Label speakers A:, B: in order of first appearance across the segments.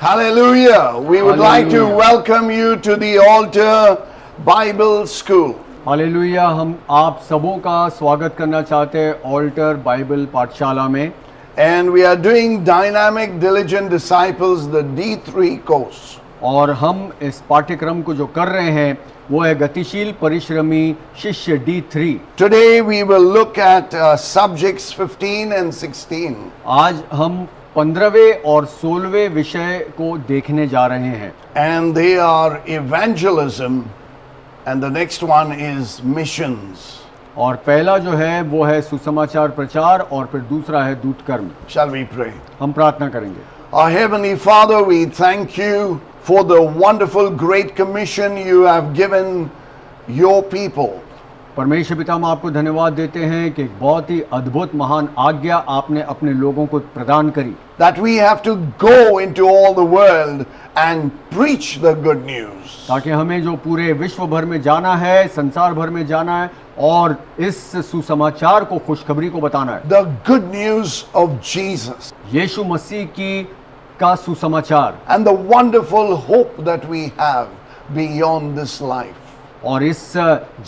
A: Hallelujah. We would like to welcome you to the Altar Bible School.
B: Hallelujah. हम आप सबों का स्वागत करना चाहते हैं ऑल्टर बाइबल पाठशाला में।
A: And we are doing Dynamic Diligent Disciples, the D3 course.
B: और हम इस पाठ्यक्रम को जो कर रहे हैं वो है गतिशील परिश्रमी शिष्य D3।
A: Today we will look at subjects 15 and 16.
B: आज हम 15वें और 16वें विषय को देखने जा रहे हैं।
A: And they are evangelism and the next one is missions.
B: और पहला जो है वो है सुसमाचार प्रचार और फिर दूसरा है दूत कर्म।
A: Shall we pray?
B: हम प्रार्थना करेंगे।
A: Our Heavenly Father, we thank you for the wonderful great commission you have given your people.
B: परमेश्वर पिता, हम आपको धन्यवाद देते हैं कि एक बहुत ही अद्भुत महान आज्ञा आपने अपने लोगों को प्रदान करी,
A: That we have to go into all the world and preach the good news.
B: ताकि हमें जो पूरे विश्व भर में जाना है, संसार भर में जाना है और इस सुसमाचार को, खुशखबरी को बताना है।
A: The good news of Jesus
B: यीशु मसीह की का सुसमाचार
A: and the wonderful hope that we have beyond this life.
B: और इस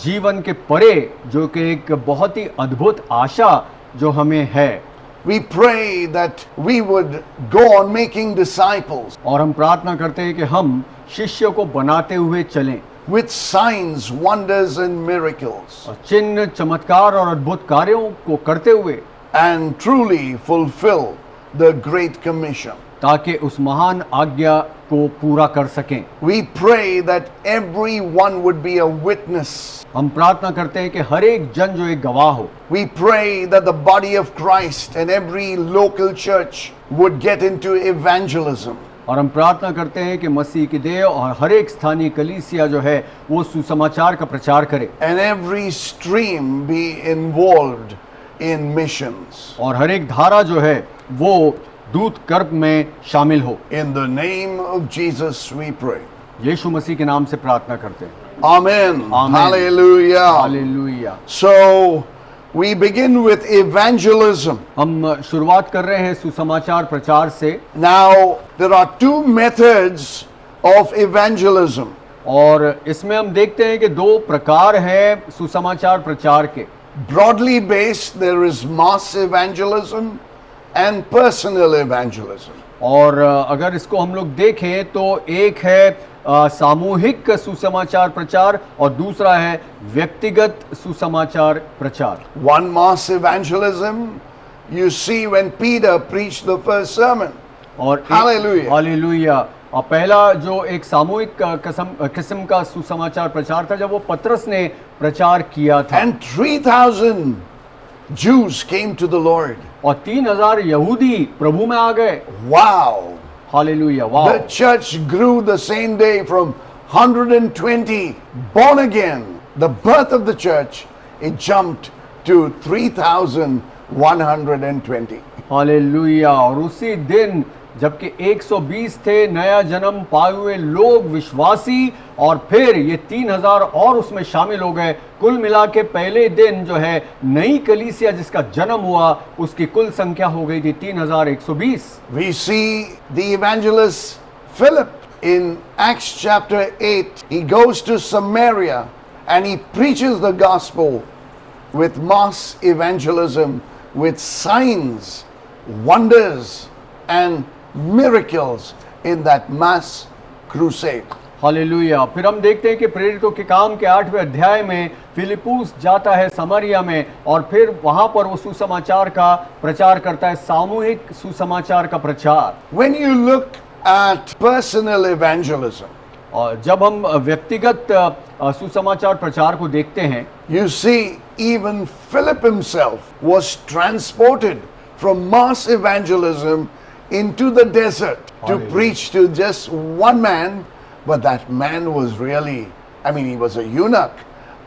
B: जीवन के परे जो कि एक बहुत ही अद्भुत आशा जो हमें है।
A: We pray that we would go on making disciples
B: और हम प्रार्थना करते हैं कि हम शिष्य को बनाते हुए चलें
A: with signs, wonders and miracles
B: और चिन्ह, चमत्कार और अद्भुत कार्यों को करते हुए
A: and truly fulfill the Great Commission.
B: ताकि उस महान आज्ञा को पूरा कर सकें।
A: We pray that everyone would be a witness.
B: हम प्रार्थना करते हैं कि हर एक जन जो एक गवाह हो।
A: We pray that the body of Christ and every local church would get into evangelism.
B: और हम प्रार्थना करते हैं कि मसीह की देह और हर एक स्थानीय कलीसिया जो है वो सुसमाचार का प्रचार करे
A: And every stream be involved in missions.
B: और हर एक धारा जो है वो दूत कर्म में शामिल हो।
A: In the name of Jesus we pray.
B: यीशु मसीह के नाम से प्रार्थना करते हैं।
A: Amen.
B: Amen.
A: Hallelujah.
B: Hallelujah.
A: So we begin with evangelism.
B: हम शुरुआत कर रहे हैं सुसमाचार प्रचार से।
A: Now there are two methods of evangelism.
B: और इसमें हम देखते हैं कि दो प्रकार हैं सुसमाचार प्रचार के।
A: Broadly based, there is mass evangelism and personal evangelism.
B: और अगर इसको हम लोग देखें तो एक है सामूहिक सुसमाचार प्रचार और दूसरा है व्यक्तिगत सुसमाचार प्रचार।
A: One mass evangelism you see when Peter preached the first sermon.
B: और
A: Hallelujah.
B: हालेलुया। और पहला जो एक सामूहिक किस्म का सुसमाचार प्रचार था जब वो पतरस ने प्रचार किया था।
A: And 3,000 Jews came to the Lord.
B: और 3,000 यहूदी प्रभु में आ गए।
A: Wow.
B: हालेलुया। वाह।
A: The church grew the same day from 120 born again. The birth of the church, it jumped to 3,120.
B: Hallelujah. और उसी दिन जबकि 120 थे नया जन्म पाए हुए लोग विश्वासी और फिर ये 3,000 और उसमें शामिल हो गए। कुल मिला के पहले दिन जो है नई कलीसिया जिसका जन्म हुआ उसकी कुल संख्या हो गई थी 3,120।
A: We see the evangelist Philip in Acts chapter 8. He goes to Samaria and he preaches the gospel with mass evangelism, with signs, wonders and miracles in that mass crusade.
B: Hallelujah. फिर हम देखते हैं कि प्रेरितों के काम के 8वें अध्याय में फिलिपुस जाता है समरिया में और फिर वहां पर वो सुसमाचार का प्रचार करता है, सामूहिक सुसमाचार का प्रचार।
A: When you look at personal evangelism,
B: और जब हम व्यक्तिगत सुसमाचार प्रचार को देखते हैं
A: you see even Philip himself was transported from mass evangelism into the desert to
B: Hallelujah.
A: preach to just one man, but that man was really, I mean, he was a eunuch,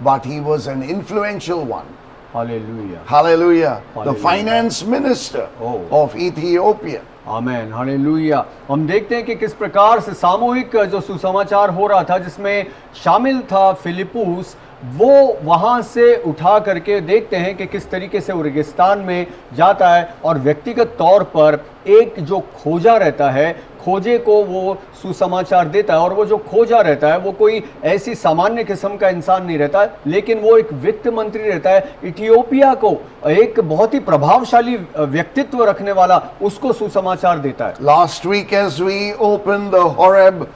A: but he was an influential one.
B: Hallelujah.
A: Hallelujah. The
B: Hallelujah.
A: finance minister
B: Oh.
A: of Ethiopia.
B: Amen. Hallelujah. हम देखते हैं कि किस प्रकार से सामूहिक जो सुसमाचार हो रहा था जिसमें शामिल था फिलिपुस वो वहां से उठा करके देखते हैं कि किस तरीके से वो रेगिस्तान में जाता है और व्यक्तिगत तौर पर एक जो खोजा रहता है, खोजे को वो सुसमाचार देता है। और वो जो खोजा रहता है वो कोई ऐसी सामान्य किस्म का इंसान नहीं रहता है, लेकिन वो एक वित्त मंत्री रहता है। इथियोपिया को एक बहुत ही प्रभावशाली व्यक्तित्व रखने वाला उसको सुसमाचार देता है।
A: Last week, as we opened the Horeb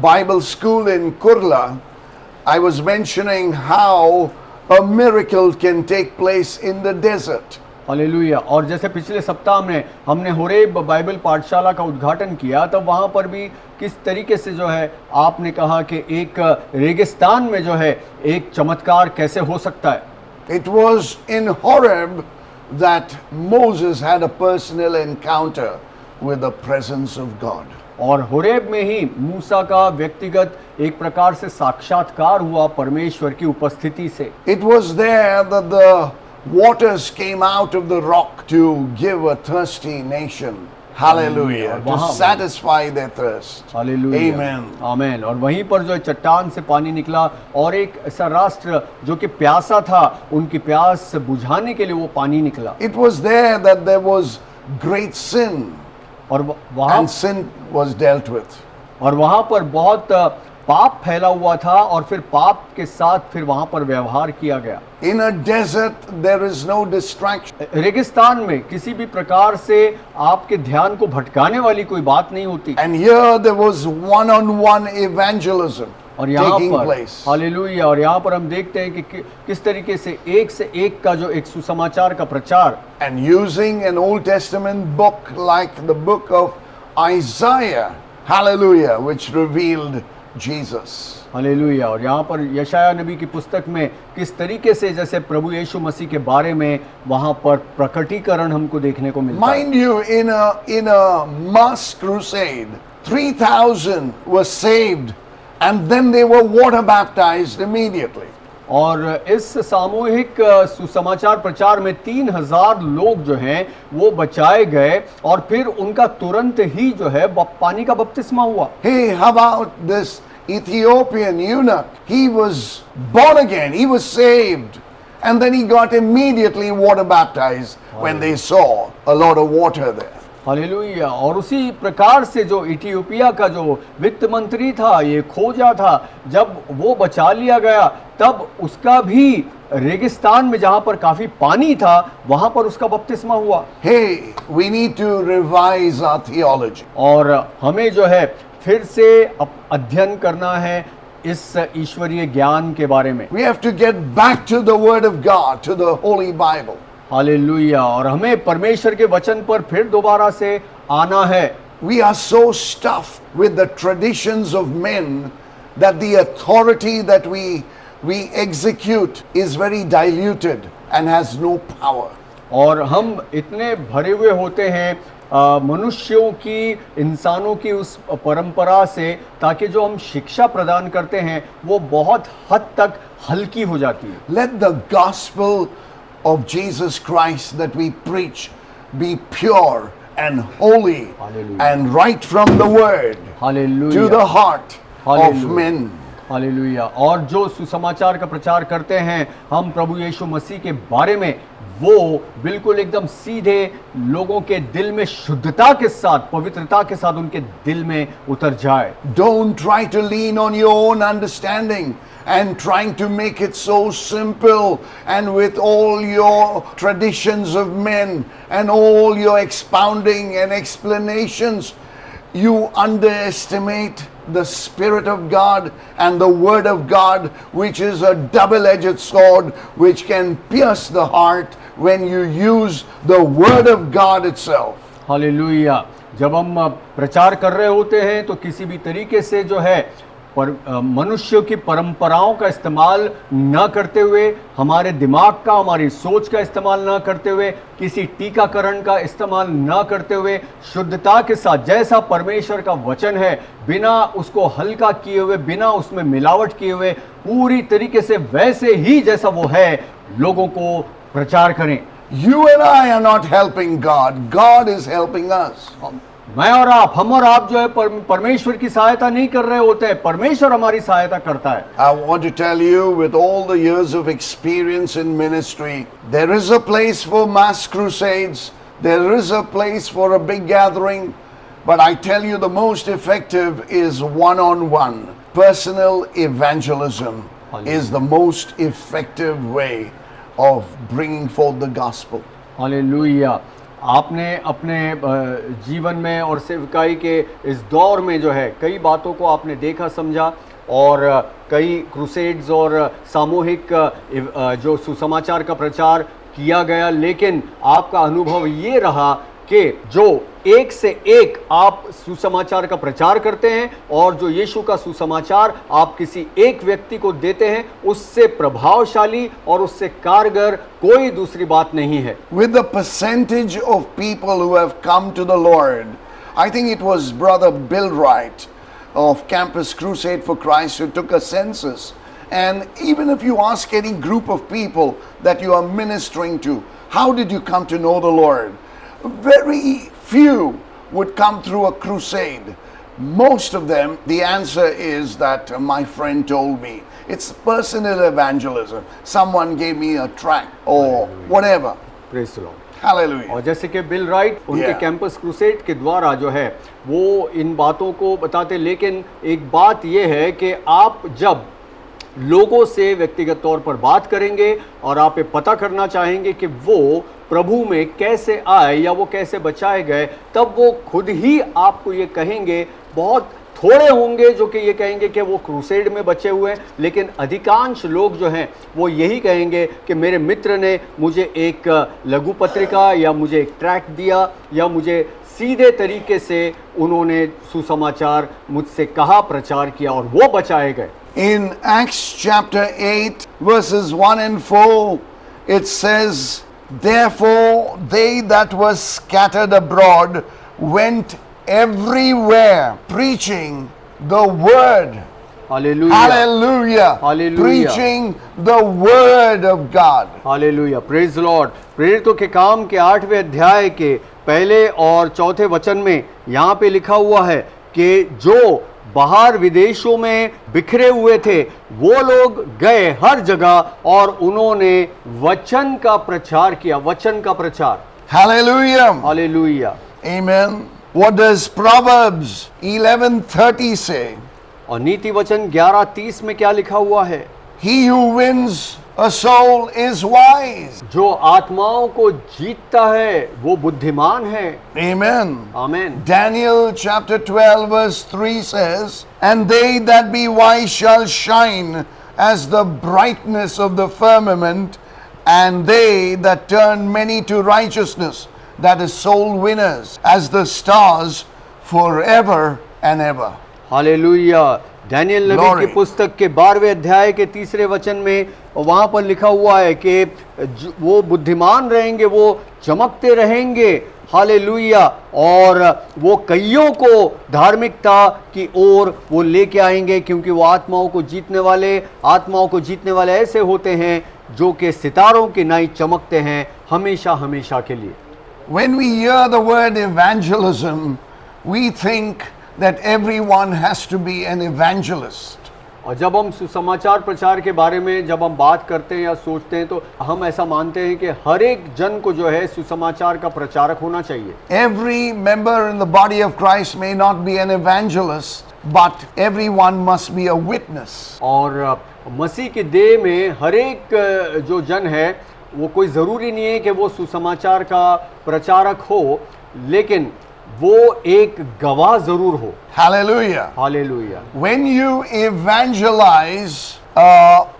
A: Bible School in Kurla, I was mentioning how a miracle can take place in the desert.
B: Hallelujah. और जैसे पिछले सप्ताह में हमने होरेब बाइबल पाठशाला का उद्घाटन किया, तब वहां पर भी किस तरीके से जो है आपने कहा कि एक रेगिस्तान में जो है एक चमत्कार कैसे हो सकता है।
A: It was in Horeb that Moses had a personal encounter with the presence of God.
B: और होरेब में ही मूसा का व्यक्तिगत एक प्रकार से साक्षात्कार हुआ परमेश्वर की उपस्थिति से।
A: It was there that the waters came out of the rock to give a thirsty nation. Hallelujah. To satisfy their thirst.
B: Hallelujah,
A: Amen.
B: आमेन। और वहीं पर जो चट्टान से पानी निकला और एक ऐसा राष्ट्र जो कि प्यासा था, उनकी प्यास बुझाने के लिए वो पानी निकला।
A: It was there that there was great sin
B: और वहाँ
A: and sin was dealt with.
B: और वहाँ पर बहुत पाप फैला हुआ था और फिर पाप के साथ फिर वहाँ पर व्यवहार किया गया।
A: In a desert there is no distraction.
B: रेगिस्तान में किसी भी प्रकार से आपके ध्यान को भटकाने वाली कोई बात नहीं होती।
A: And here there was one-on-one evangelism
B: और यहाँ
A: taking
B: पर
A: place.
B: हालेलुया। और यहाँ पर हम देखते हैं कि किस तरीके से एक का जो एक सुसमाचार का प्रचार,
A: And using an Old Testament book like the book of Isaiah, hallelujah, which revealed Jesus.
B: Hallelujah. और यहाँ पर यशाया नबी की पुस्तक में किस तरीके से जैसे प्रभु यीशु मसीह के बारे में वहाँ पर प्रकटीकरण हमको देखने को मिलता है।
A: Mind you, in a mass crusade, 3,000 were saved and then they were water baptized immediately.
B: और इस सामूहिक सुसमाचार प्रचार में 3,000 लोग जो हैं वो बचाए गए और फिर उनका तुरंत ही जो है पानी का बपतिस्मा हुआ।
A: Hey, how about this Ethiopian eunuch? He was born again, he was saved, and then he got immediately water baptized when they saw a lot of water there.
B: Hallelujah. और उसी प्रकार से जो इथियोपिया का जो वित्त मंत्री था, ये खोजा था, जब वो बचा लिया गया तब उसका भी रेगिस्तान में जहां पर काफी पानी था वहां पर उसका बपतिस्मा हुआ।
A: Hey, we need to revise our theology.
B: और हमें जो है फिर से अध्ययन करना है इस ईश्वरीय ज्ञान के बारे में।
A: We have to get back to the Word of God, to the Holy Bible.
B: Hallelujah. और हमें परमेश्वर के वचन पर फिर दोबारा से आना है।
A: We are so stuffed with the traditions of men that the authority that we execute is very diluted and has no power.
B: और हम इतने भरे हुए होते हैं मनुष्यों की, इंसानों की उस परंपरा से, ताकि जो हम शिक्षा प्रदान करते हैं वो बहुत हद तक हल्की हो जाती है।
A: Let the gospel of Jesus Christ that we preach be pure and holy.
B: Hallelujah.
A: And right from the word
B: hallelujah,
A: to the heart of
B: Hallelujah.
A: men.
B: Hallelujah. और जो सुसमाचार का प्रचार करते हैं हम प्रभु यीशु मसीह के बारे में, वो बिल्कुल एकदम सीधे लोगों के दिल में शुद्धता के साथ, पवित्रता के साथ उनके दिल में उतर जाए।
A: Don't try to lean on your own understanding and trying to make it so simple, and with all your traditions of men and all your expounding and explanations, you underestimate the Spirit of God and the Word of God, which is a double-edged sword which can pierce the heart when you use the Word of God itself.
B: Hallelujah. जब हम प्रचार कर रहे होते हैं तो किसी भी तरीके से जो है पर मनुष्य की परंपराओं का इस्तेमाल न करते हुए, हमारे दिमाग का, हमारी सोच का इस्तेमाल न करते हुए, किसी टीकाकरण का इस्तेमाल न करते हुए, शुद्धता के साथ जैसा परमेश्वर का वचन है, बिना उसको हल्का किए हुए, बिना उसमें मिलावट किए हुए, पूरी तरीके से वैसे ही जैसा वो है लोगों को प्रचार करें।
A: You and I are not helping God. God is helping us.
B: मैं और आप, हम और आप जो है परमेश्वर की सहायता नहीं कर रहे होते हैं, परमेश्वर हमारी सहायता करता है।
A: I want to tell you, with all the years of experience in ministry, there is a place for mass crusades, there is a place for a big gathering, but I tell you, the most effective is one-on-one. Personal evangelism is the most effective way of bringing forth the gospel.
B: Hallelujah. आपने अपने जीवन में और सेवकाई के इस दौर में जो है कई बातों को आपने देखा, समझा, और कई क्रूसेड्स और सामूहिक जो सुसमाचार का प्रचार किया गया, लेकिन आपका अनुभव ये रहा कि जो एक से एक आप सुसमाचार का प्रचार करते हैं और जो यीशु का सुसमाचार आप किसी एक व्यक्ति को देते हैं, उससे प्रभावशाली और उससे कारगर कोई दूसरी बात नहीं है।
A: With the percentage of people who have come to the Lord, I think it was Brother Bill Wright of Campus Crusade for Christ who took a census. And even if you ask any group of people that you are ministering to, how did you come to know the Lord? Very few would come through a crusade. Most of them, the answer is that my friend told me. It's personal evangelism. Someone gave me a tract or whatever.
B: Praise the Lord.
A: Hallelujah.
B: और जैसे कि bill right उनके campus crusade के द्वारा जो है वो इन बातों को बताते, लेकिन एक बात ये है कि आप जब लोगों से व्यक्तिगत तौर पर बात करेंगे और आप ये पता करना चाहेंगे कि वो प्रभु में कैसे आए या वो कैसे बचाए गए, तब वो खुद ही आपको ये कहेंगे। बहुत थोड़े होंगे जो कि ये कहेंगे कि वो क्रूसेड में बचे हुए हैं, लेकिन अधिकांश लोग जो हैं वो यही कहेंगे कि मेरे मित्र ने मुझे एक लघु पत्रिका या मुझे एक ट्रैक्ट दिया या मुझे सीधे तरीके से उन्होंने सुसमाचार मुझसे कहा, प्रचार किया और वो बचाए गए।
A: In Acts chapter 8 verses 1 and 4, it says, therefore they that were scattered abroad went everywhere preaching the word.
B: Hallelujah.
A: Hallelujah.
B: Hallelujah.
A: Preaching the word of God.
B: Hallelujah, praise the Lord. प्रेरितों के काम के 8वें अध्याय के पहले और चौथे वचन में यहाँ पे लिखा हुआ है कि जो बाहर विदेशों में बिखरे हुए थे वो लोग गए हर जगह और उन्होंने वचन का प्रचार किया, वचन का प्रचार।
A: Hallelujah.
B: Hallelujah.
A: Amen. What does Proverbs 11:30 say?
B: और नीति वचन 11:30 में क्या लिखा हुआ है?
A: He who wins a soul is wise.
B: जो आत्माओं को जीतता है वो बुद्धिमान है।
A: Amen.
B: Amen.
A: Daniel chapter 12 verse 3 says, and they that be wise shall shine as the brightness of the firmament, and they that turn many to righteousness, that is soul winners, as the stars forever and ever.
B: Hallelujah. Daniel नबी की पुस्तक के 12वें अध्याय के 3 वचन में वहां पर लिखा हुआ है कि वो बुद्धिमान रहेंगे, वो चमकते रहेंगे। हालेलुया। और वो कईयों को धार्मिकता की ओर वो लेके आएंगे, क्योंकि वो आत्माओं को जीतने वाले ऐसे होते हैं जो कि सितारों की नाई चमकते हैं हमेशा हमेशा के लिए।
A: When we hear the word evangelism, we think that everyone has to be an evangelist.
B: और जब हम सुसमाचार प्रचार के बारे में जब हम बात करते हैं या सोचते हैं तो हम ऐसा मानते हैं कि हर एक जन को जो है सुसमाचार का प्रचारक होना चाहिए।
A: Every member in the body of Christ may not be an evangelist, but everyone must be a witness.
B: और मसीह की देह में हर एक जो जन है वो कोई ज़रूरी नहीं है कि वो सुसमाचार का प्रचारक हो, लेकिन वो एक गवाह जरूर हो।
A: Hallelujah.
B: Hallelujah.
A: When you evangelize,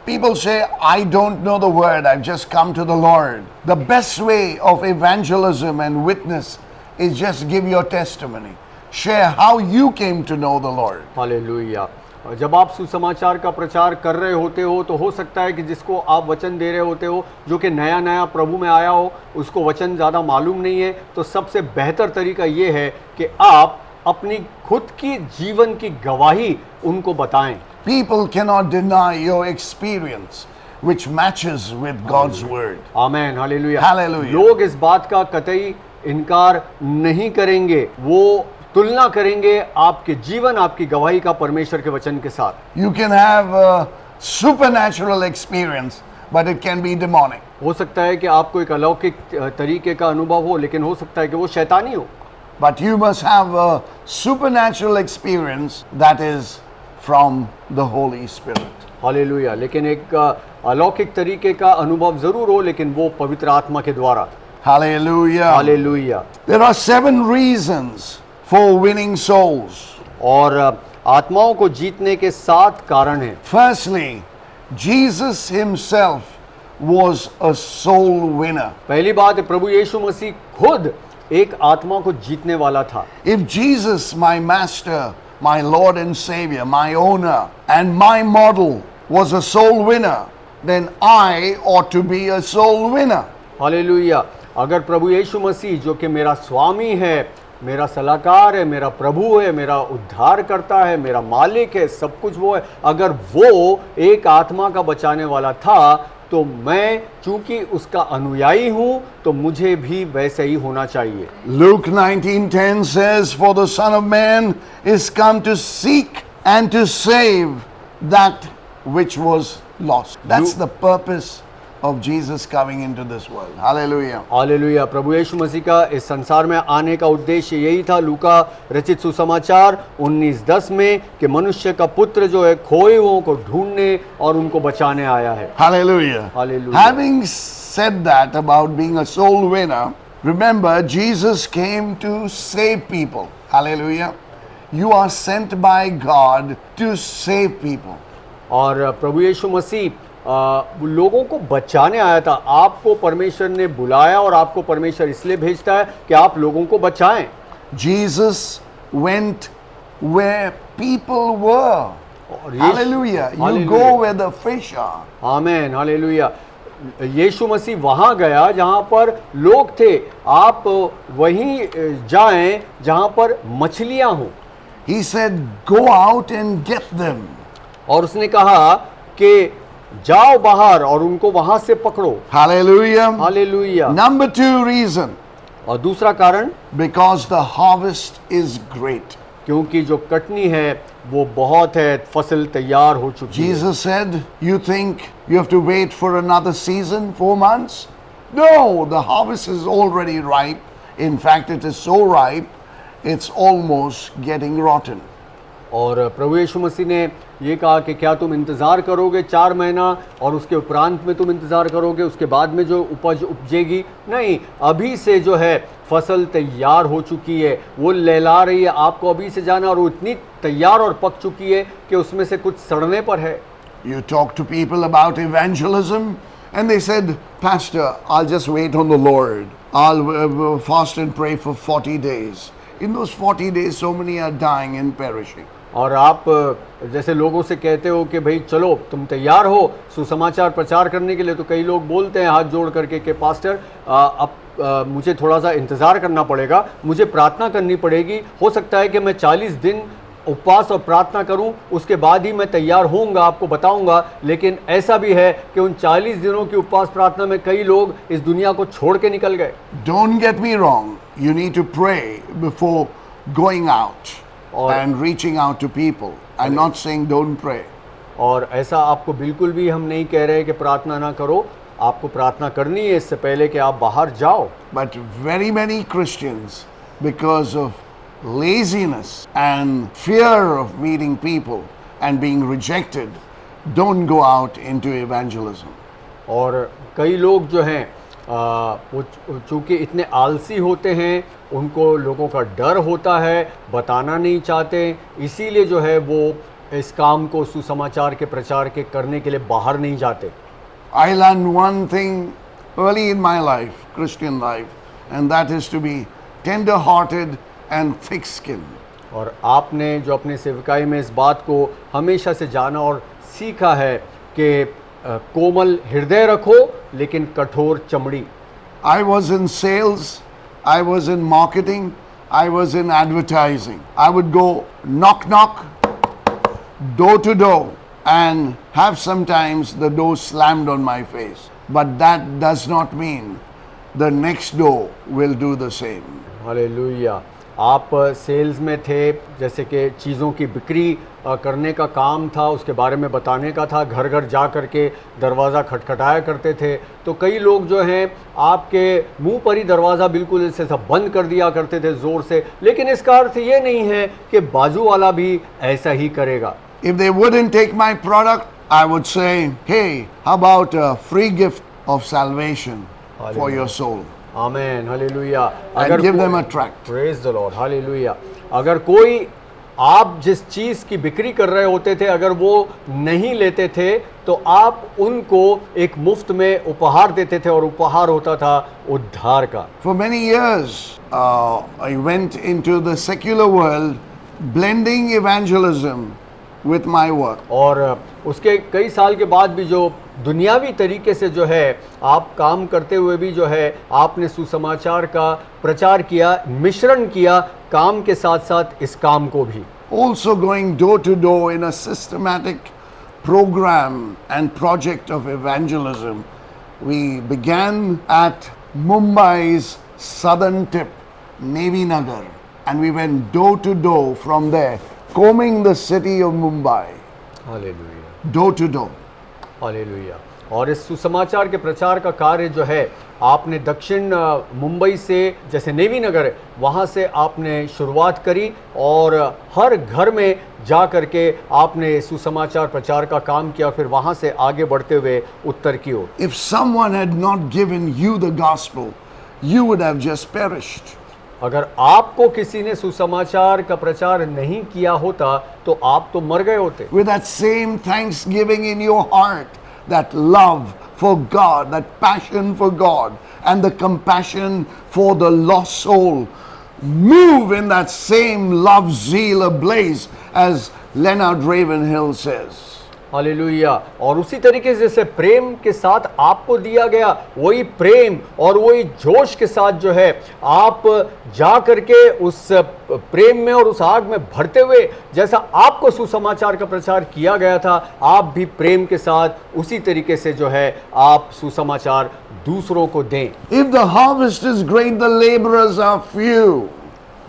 A: people say, I don't know the word, I've just come to the Lord. The best way of evangelism and witness is just give your testimony. Share how you came to know the Lord.
B: Hallelujah. जब आप सुसमाचार का प्रचार कर रहे होते हो तो हो सकता है कि जिसको आप वचन दे रहे होते हो जो कि नया नया प्रभु में आया हो, उसको वचन ज़्यादा मालूम नहीं है, तो सबसे बेहतर तरीका ये है कि आप अपनी खुद की जीवन की गवाही उनको बताएं।
A: People cannot deny your experience which matches with God's word.
B: Amen. Hallelujah.
A: Hallelujah.
B: लोग इस बात का कतई इनकार नहीं करेंगे, वो तुलना करेंगे आपके जीवन, आपकी गवाही का परमेश्वर के वचन के साथ।
A: You can have a supernatural experience, but it can be demonic.
B: हो सकता है कि आपको एक अलौकिक तरीके का अनुभव हो, लेकिन हो सकता है कि वो शैतानी हो।
A: But you must have a supernatural experience that is from the Holy Spirit.
B: Hallelujah. लेकिन एक अलौकिक तरीके का अनुभव जरूर हो, लेकिन वो पवित्र आत्मा के द्वारा।
A: Hallelujah.
B: Hallelujah.
A: There are 7 reasons for winning souls.
B: और आत्माओं को जीतने के 7 कारण हैं।
A: Firstly, Jesus himself was a soul winner.
B: पहली बात है, प्रभु यीशु मसीह खुद एक आत्मा को जीतने वाला था।
A: If Jesus, my master, my Lord and Savior, my owner and my model was a soul winner, then I ought to be a soul winner.
B: Hallelujah. अगर प्रभु यीशु मसीह जो कि मेरा स्वामी है, मेरा सलाहकार है, मेरा प्रभु है, मेरा उद्धार करता है, मेरा मालिक है, सब कुछ वो है, अगर वो एक आत्मा का बचाने वाला था, तो मैं चूंकि उसका अनुयायी हूं, तो मुझे भी वैसे ही होना चाहिए।
A: Luke 19:10 says, "For the Son of Man is come to seek and to save that which was lost." That's the purpose of Jesus coming into this world. Hallelujah.
B: Hallelujah. प्रभु यीशु मसीह का इस संसार में आने का उद्देश्य यही था। लूका रचित सुसमाचार 19:10 में कि मनुष्य का पुत्र जो है खोए हुओं को ढूंढने और उनको बचाने आया है।
A: Hallelujah.
B: Hallelujah.
A: Having said that about being a soul winner, remember Jesus came to save people. Hallelujah. You are sent by God to save people.
B: और प्रभु यीशु मसीह लोगों को बचाने आया था। आपको परमेश्वर ने बुलाया और आपको परमेश्वर इसलिए भेजता है कि आप लोगों को बचाएं।
A: Jesus went where people were. Hallelujah. You go where the fish are.
B: Amen. Hallelujah. यीशु मसीह वहां गया जहां पर लोग थे, आप वहीं जाएं जहां पर मछलियां हों।
A: He said, "Go out and get them."
B: और उसने कहा कि जाओ बाहर और उनको वहां से पकड़ो।
A: Hallelujah.
B: हालेलुया।
A: Number 2 reason,
B: और दूसरा कारण,
A: because the harvest is great.
B: क्योंकि जो कटनी है वो बहुत है, फसल तैयार हो चुकी है।
A: Jesus said, "You think you have to wait for another season, 4 months? No, the harvest is already ripe. In fact, it is so ripe, it's almost getting rotten."
B: और प्रभु यीशु मसीह ने ये कहा कि क्या तुम इंतज़ार करोगे 4 महीना और उसके उपरांत में तुम इंतज़ार करोगे, उसके बाद में जो उपज उपजेगी? नहीं, अभी से जो है फसल तैयार हो चुकी है, वो लहला रही है। आपको अभी से जाना, और वो इतनी तैयार और पक चुकी है कि उसमें से कुछ सड़ने पर है।
A: You talk to people about evangelism and they said, "Pastor, I'll just wait on the Lord. I'll fast and pray for 40 days." In those 40 days, so many are dying and perishing.
B: और आप जैसे लोगों से कहते हो कि भाई चलो तुम तैयार हो सुसमाचार प्रचार करने के लिए, तो कई लोग बोलते हैं हाथ जोड़ करके कि पास्टर अब मुझे थोड़ा सा इंतज़ार करना पड़ेगा, मुझे प्रार्थना करनी पड़ेगी, हो सकता है कि मैं 40 दिन उपवास और प्रार्थना करूं, उसके बाद ही मैं तैयार होऊंगा, आपको बताऊंगा। लेकिन ऐसा भी है कि उन 40 दिनों की उपवास प्रार्थना में कई लोग इस दुनिया को छोड़ के निकल गए।
A: Don't get me wrong, you need to pray before going out and reaching out to people. I'm not saying don't pray.
B: और ऐसा आपको बिल्कुल भी हम नहीं कह रहे कि प्रार्थना ना करो, आपको प्रार्थना करनी है इससे पहले कि आप बाहर जाओ।
A: But very many Christians, because of laziness and fear of meeting people and being rejected, don't go out into evangelism.
B: और कई लोग जो हैं वो चूँकि इतने आलसी होते हैं, उनको लोगों का डर होता है, बताना नहीं चाहते, इसीलिए जो है वो इस काम को सुसमाचार के प्रचार के करने के लिए बाहर नहीं जाते।
A: I learned one thing early in my life, Christian life, and that is to be tender-hearted and thick-skinned.
B: और आपने जो अपने सेवकाई में इस बात को हमेशा से जाना और सीखा है कि कोमल हृदय रखो लेकिन कठोर चमड़ी।
A: I was in sales, I was in marketing, I was in advertising. I would go knock knock, door to door, and have sometimes the door slammed on my face. But that does not mean the next door will do the same.
B: Hallelujah. आप sales में थे, जैसे कि चीज़ों की बिक्री करने का काम था, उसके बारे में बताने का था, घर घर जा कर के दरवाज़ा खटखटाया करते थे। तो कई लोग जो हैं आपके मुंह पर ही दरवाज़ा बिल्कुल ऐसे सब बंद कर दिया करते थे ज़ोर से, लेकिन इसका अर्थ ये नहीं है कि बाजू वाला भी ऐसा ही करेगा।
A: If they wouldn't take my product, I would say, hey, how about a free gift of salvation for your soul?
B: Amen, hallelujah.
A: And give them a tract.
B: Praise the Lord, hallelujah. अगर कोई आप जिस चीज़ की बिक्री कर रहे होते थे अगर वो नहीं लेते थे तो आप उनको एक मुफ्त में उपहार देते थे, और उपहार होता था उद्धार का।
A: For many years, I went into the secular world, blending evangelism with my work.
B: और उसके कई साल के बाद भी जो दुनियावी तरीके से जो है आप काम करते हुए भी जो है आपने सुसमाचार का प्रचार किया, मिश्रण किया काम के साथ साथ इस काम को भी।
A: Also going door to door in a systematic program and project of evangelism. We began at Mumbai's southern tip, Navy Nagar, and we went door to door from there, combing the city of Mumbai,
B: hallelujah,
A: door to door.
B: Hallelujah. और इस सुसमाचार के प्रचार का कार्य जो है आपने दक्षिण मुंबई से, जैसे नेवी नगर है, वहाँ से आपने शुरुआत करी और हर घर में जा करके आपने सुसमाचार प्रचार का काम किया, फिर वहाँ से आगे बढ़ते हुए उत्तर की ओर।
A: If someone had not given you the gospel, you would have just perished.
B: अगर आपको किसी ने सुसमाचार का प्रचार नहीं किया होता तो आप तो मर गए होते।
A: With that same thanksgiving in your heart, that love for God, that passion for God, and the compassion for the lost soul, move in that same love zeal ablaze, as Leonard Ravenhill says.
B: Hallelujah. और उसी तरीके से जैसे प्रेम के साथ आपको दिया गया, वही प्रेम और वही जोश के साथ जो है आप जा करके उस प्रेम में और उस आग में भरते हुए, जैसा आपको सुसमाचार का प्रचार किया गया था, आप भी प्रेम के साथ उसी तरीके से जो है आप सुसमाचार दूसरों को दें।
A: If the harvest is great, the laborers are few.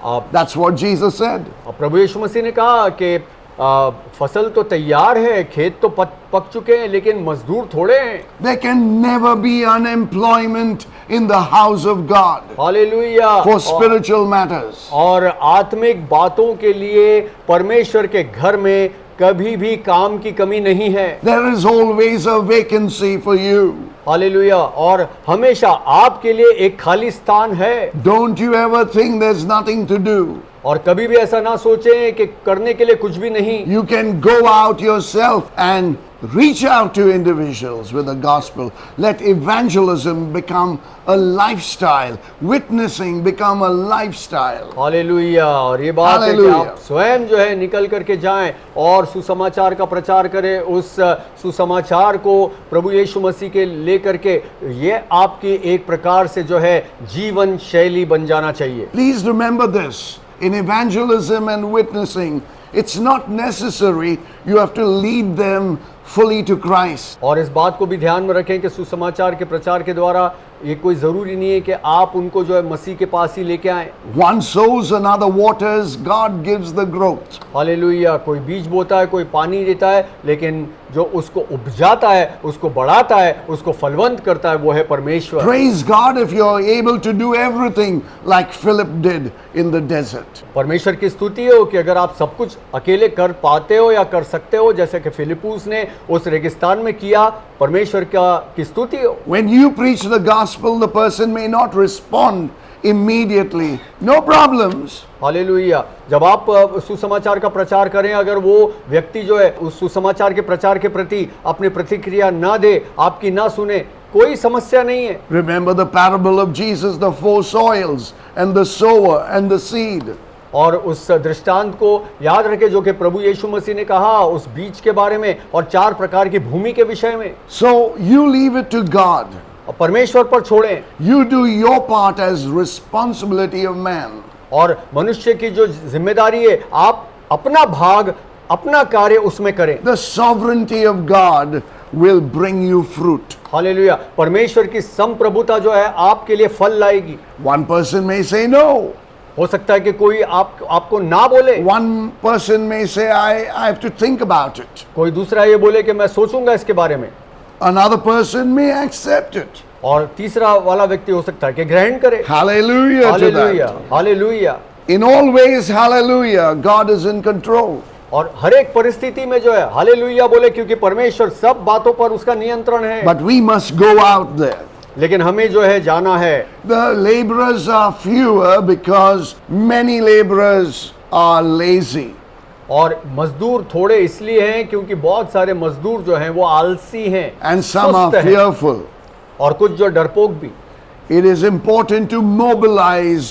B: आप
A: That's what Jesus said.
B: प्रभु यीशु मसीह ने कहा कि फसल तो तैयार है, खेत तो पक चुके हैं, लेकिन मजदूर थोड़े हैं।
A: There can never be unemployment in the house of God
B: hallelujah.
A: for spiritual matters.
B: और आत्मिक बातों के लिए परमेश्वर के घर में कभी भी काम की कमी नहीं है।
A: There is always a vacancy for you.
B: Hallelujah. और हमेशा आपके लिए एक खाली स्थान है।
A: Don't you ever think there's nothing to do.
B: और कभी भी ऐसा ना सोचें कि करने के लिए कुछ भी नहीं।
A: You can go out yourself and reach out to individuals with the gospel. Let evangelism become a lifestyle. Witnessing become a lifestyle.
B: Hallelujah. और ये बात है कि
A: हालेलुया।
B: आप स्वयं जो है निकल करके जाएं और सुसमाचार का प्रचार करें, उस सुसमाचार को प्रभु यीशु मसीह के लेकर के, ये आपकी एक प्रकार से जो है जीवन शैली बन जाना चाहिए।
A: Please remember this. In evangelism and witnessing, it's not necessary you have to lead them fully to Christ.
B: और इस बात को भी ध्यान में रखें कि सुसमाचार के प्रचार के द्वारा ये कोई जरूरी नहीं है कि आप उनको जो है मसीह के पास ही लेके आए।
A: One sows, another waters, God gives the growth.
B: Hallelujah. कोई बीज बोता है, कोई पानी देता है, लेकिन जो उसको उपजाता है, उसको बढ़ाता है, उसको फलवंत करता है, वो है परमेश्वर।
A: Praise God if you're able to do everything like Philip did in the desert.
B: परमेश्वर की स्तुति हो कि अगर आप सब कुछ अकेले कर पाते हो या कर सकते हो, जैसे कि फिलिप्पुस ने उस रेगिस्तान में किया, परमेश्वर की स्तुति हो।
A: When you preach the gospel, the person may not respond immediately. No problems.
B: Hallelujah. जब आप सुसमाचार का प्रचार करें, अगर वो व्यक्ति जो है उस सुसमाचार के प्रचार के प्रति अपनी प्रतिक्रिया ना दे, आपकी ना सुने, कोई समस्या नहीं है।
A: Remember the parable of Jesus, the four soils and the sower and the seed.
B: और उस दृष्टांत को याद रखें जो कि प्रभु यीशु मसीह ने कहा उस बीज के बारे में और 4 प्रकार की भूमि के विषय में।
A: So you leave it to God.
B: और परमेश्वर पर छोड़ें।
A: You do your part as responsibility of man.
B: और मनुष्य की जो जिम्मेदारी है, आप अपना भाग, अपना कार्य उसमें करें।
A: The sovereignty of God will bring you fruit.
B: Hallelujah. परमेश्वर की संप्रभुता जो है आपके लिए फल लाएगी।
A: One person may say no.
B: हो सकता है कि कोई आपको ना बोले,
A: One person may say, I have to think about it.
B: कोई दूसरा ये बोले कि मैं सोचूंगा इसके बारे में,
A: Another person may accept it.
B: और तीसरा वाला व्यक्ति हो सकता है कि ग्रहण करे।
A: Hallelujah to
B: hallelujah,
A: that.
B: Hallelujah.
A: In all ways, hallelujah, God is in control.
B: और हर एक परिस्थिति में जो है हालेलुया बोले, क्योंकि परमेश्वर सब बातों पर उसका नियंत्रण है।
A: But we must go out there.
B: लेकिन हमें जो है जाना है।
A: The laborers are fewer because many laborers are lazy.
B: और मजदूर थोड़े इसलिए हैं क्योंकि बहुत सारे मजदूर जो हैं वो आलसी हैं,
A: And some are
B: सुस्त हैं,
A: fearful.
B: और कुछ जो डरपोक भी।
A: It is important to mobilize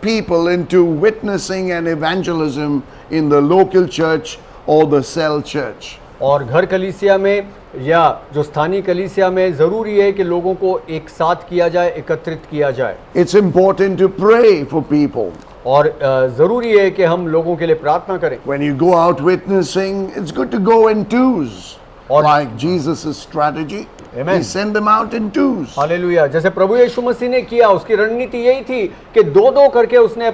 A: people into witnessing and evangelism in the local church or the cell church.
B: और घर कलीसिया में या जो स्थानीय कलीसिया में जरूरी है कि लोगों को एक साथ किया जाए, एकत्रित किया जाए।
A: It's important to pray for people.
B: और जरूरी है कि हम लोगों के लिए प्रार्थना करें।
A: When you go out witnessing, it's good to go in twos.
B: Or-
A: Like Jesus' strategy.
B: Amen.
A: He sent them out in twos.
B: Hallelujah. जैसे प्रभु यीशु मसीह ने किया, उसकी रणनीति यही थी कि दो दो करके उसने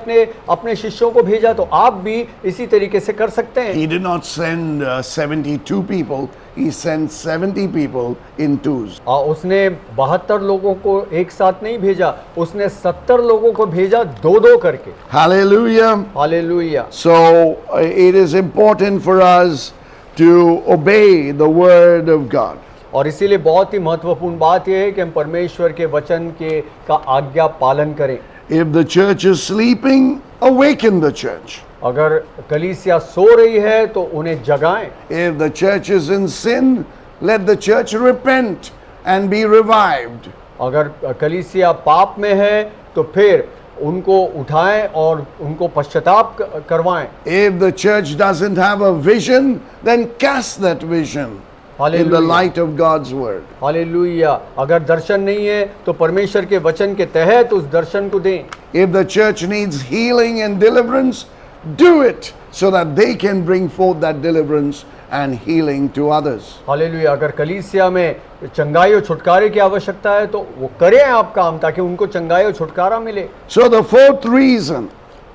B: अपने शिष्यों को भेजा, तो आप भी इसी तरीके से कर सकते हैं।
A: He did not send 72 people. He sent 70 people in twos.
B: उसने 72 लोगों को एक साथ नहीं भेजा, उसने 70 लोगों को भेजा दो दो करके।
A: Hallelujah.
B: Hallelujah.
A: So it is important for us to obey the word of God.
B: और इसीलिए बहुत ही महत्वपूर्ण बात यह है कि हम परमेश्वर के वचन का आज्ञा पालन करें।
A: If the church is sleeping, awaken the church.
B: अगर कलीसिया सो रही है तो उन्हें जगाएं।
A: If the church is in sin, let the church repent and be revived.
B: अगर कलीसिया पाप में है तो फिर उनको उठाएं और उनको पश्चाताप करवाएं।
A: If the church doesn't have a vision, then cast that vision in the
B: Hallelujah.
A: light of God's word.
B: Hallelujah. अगर दर्शन नहीं है तो परमेश्वर के वचन के तहत उस दर्शन को दें।
A: If the church needs healing and deliverance, do it so that they can bring forth that deliverance and healing to others.
B: Hallelujah. अगर कलीसिया में चंगाई और छुटकारे की आवश्यकता है तो वो करें आप काम, ताकि उनको चंगाई और छुटकारा मिले।
A: So the fourth reason,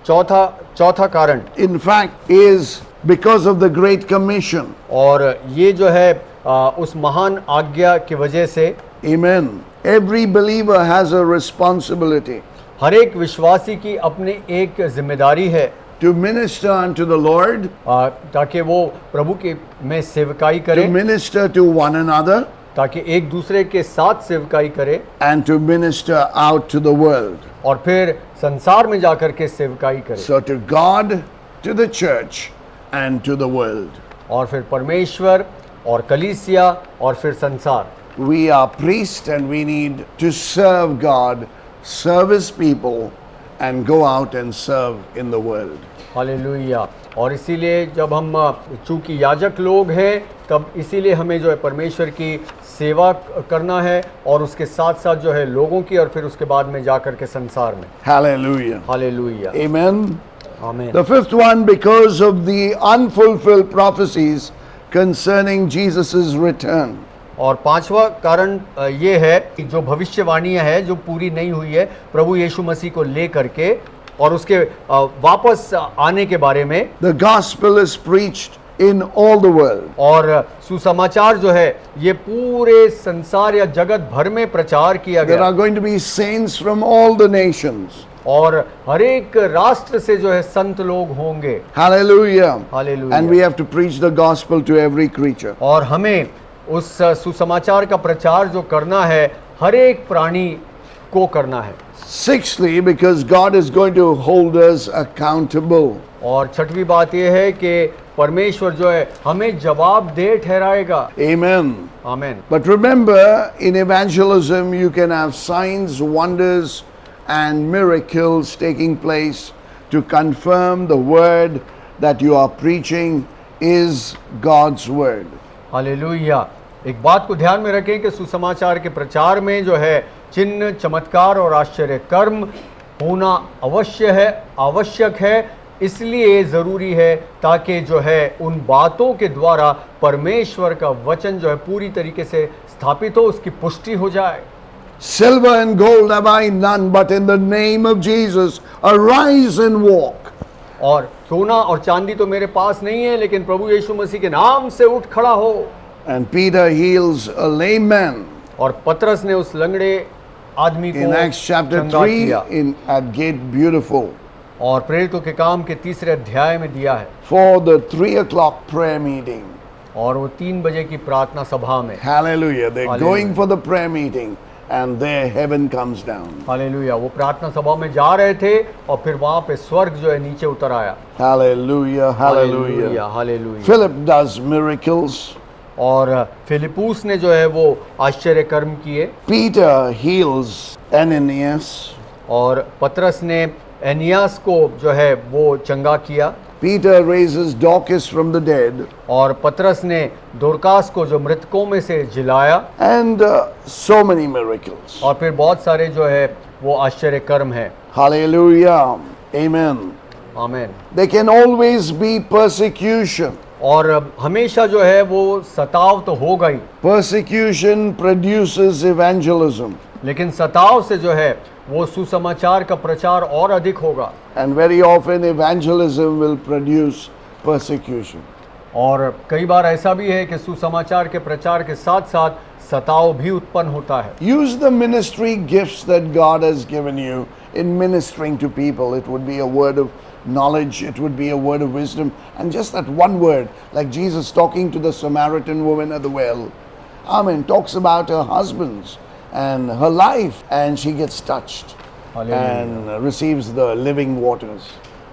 B: चौथा कारण,
A: in fact, is because of the Great Commission.
B: और ये जो है उस महान आज्ञा की वजह से,
A: Amen. Every believer has a responsibility
B: हर एक विश्वासी की अपनी एक जिम्मेदारी है
A: to minister unto the Lord,
B: ताकि वो प्रभु के में सेवकाई
A: to
B: करे,
A: minister to one another,
B: ताकि एक दूसरे के साथ सेवकाई करे,
A: and to minister out to the world.
B: और फिर संसार में जाकर के सेवकाई करे।
A: So to God, to the church, and to the world.
B: और फिर परमेश्वर और कलीसिया और फिर संसार।
A: We are priests and we need to serve God, serve His people, and go out and serve in the world.
B: Hallelujah. और इसीलिए जब हम चूंकि याजक लोग हैं, तब इसीलिए हमें जो है परमेश्वर की सेवा करना है, और उसके साथ साथ जो है लोगों की, और फिर उसके बाद में जाकर के संसार में।
A: Hallelujah.
B: हालेलुया।
A: Amen.
B: आमीन।
A: The fifth one, because of the unfulfilled prophecies concerning Jesus' return.
B: और पांचवा कारण ये है कि जो भविष्यवाणियां है जो पूरी नहीं हुई है प्रभु यीशु मसीह को लेकर के, और उसके वापस आने के बारे में।
A: The gospel is preached in all the world.
B: और सुसमाचार जो है ये पूरे संसार या जगत भर में प्रचार किया
A: There
B: गया,
A: are going to be saints from all the nations.
B: और हर एक राष्ट्र से जो है संत लोग होंगे।
A: Hallelujah.
B: Hallelujah.
A: And we have to preach the gospel to every creature.
B: और हमें उस सुसमाचार का प्रचार जो करना है हर एक प्राणी को करना है।
A: Sixthly, because God is going to hold us accountable.
B: और छठवीं बात यह है कि परमेश्वर जो है हमें जवाबदेह ठहराएगा।
A: Amen.
B: आमीन।
A: But remember, in evangelism, you can have signs, wonders, and miracles taking place to confirm the word that you are preaching is God's word.
B: Hallelujah. एक बात को ध्यान में रखें कि सुसमाचार के प्रचार में जो है चिन्ह, चमत्कार और आश्चर्य कर्म होना आवश्यक है, इसलिए ज़रूरी है ताकि जो है उन बातों के द्वारा परमेश्वर का वचन जो है पूरी तरीके से स्थापित हो, उसकी पुष्टि हो जाए।
A: Silver and gold have I none, but in the name of Jesus, arise and walk.
B: और सोना और चांदी तो मेरे पास नहीं है, लेकिन प्रभु यीशु मसीह के नाम से उठ खड़ा हो।
A: And Peter heals a lame man
B: और पतरस ने उस लंगड़े आदमी को
A: in Acts chapter
B: चंगा
A: 3
B: किया
A: at Gate Beautiful
B: और प्रेरितों के काम के 3 अध्याय में दिया है।
A: for the 3 o'clock prayer meeting.
B: और वो 3 बजे की प्रार्थना सभा में,
A: Hallelujah. They're
B: Hallelujah.
A: going for the prayer meeting and there heaven comes down.
B: Hallelujah, वो प्रार्थना सभा में जा रहे थे और फिर वहां पे स्वर्ग जो है नीचे उतर आया।
A: Hallelujah. Hallelujah.
B: Hallelujah.
A: Philip does miracles.
B: और फिलिप्पुस ने जो है वो आश्चर्य कर्म किए।
A: Peter heals Ananias.
B: और पतरस ने एनियास को जो है वो चंगा किया।
A: Peter raises Dorcas from the dead.
B: और पतरस ने दोरकास को जो मृतकों में से जिलाया।
A: And so many miracles.
B: और फिर बहुत सारे जो है वो आश्चर्य कर्म है।
A: Hallelujah. Amen.
B: आमीन।
A: There can always be persecution.
B: और हमेशा जो है वो सताव तो होगा ही,
A: Persecution produces evangelism.
B: लेकिन सताव से जो है वो सुसमाचार का प्रचार और अधिक होगा।
A: And very often evangelism will produce persecution.
B: और कई बार ऐसा भी है कि सुसमाचार के प्रचार के साथ साथ सताव भी उत्पन्न होता है।
A: Use the ministry gifts that God has given you in ministering to people. It would be a word of knowledge, it would be a word of wisdom, and just that one word, like Jesus talking to the Samaritan woman at the well. Amen. Talks about her husbands and her life, and she gets touched
B: Hallelujah.
A: and receives the living waters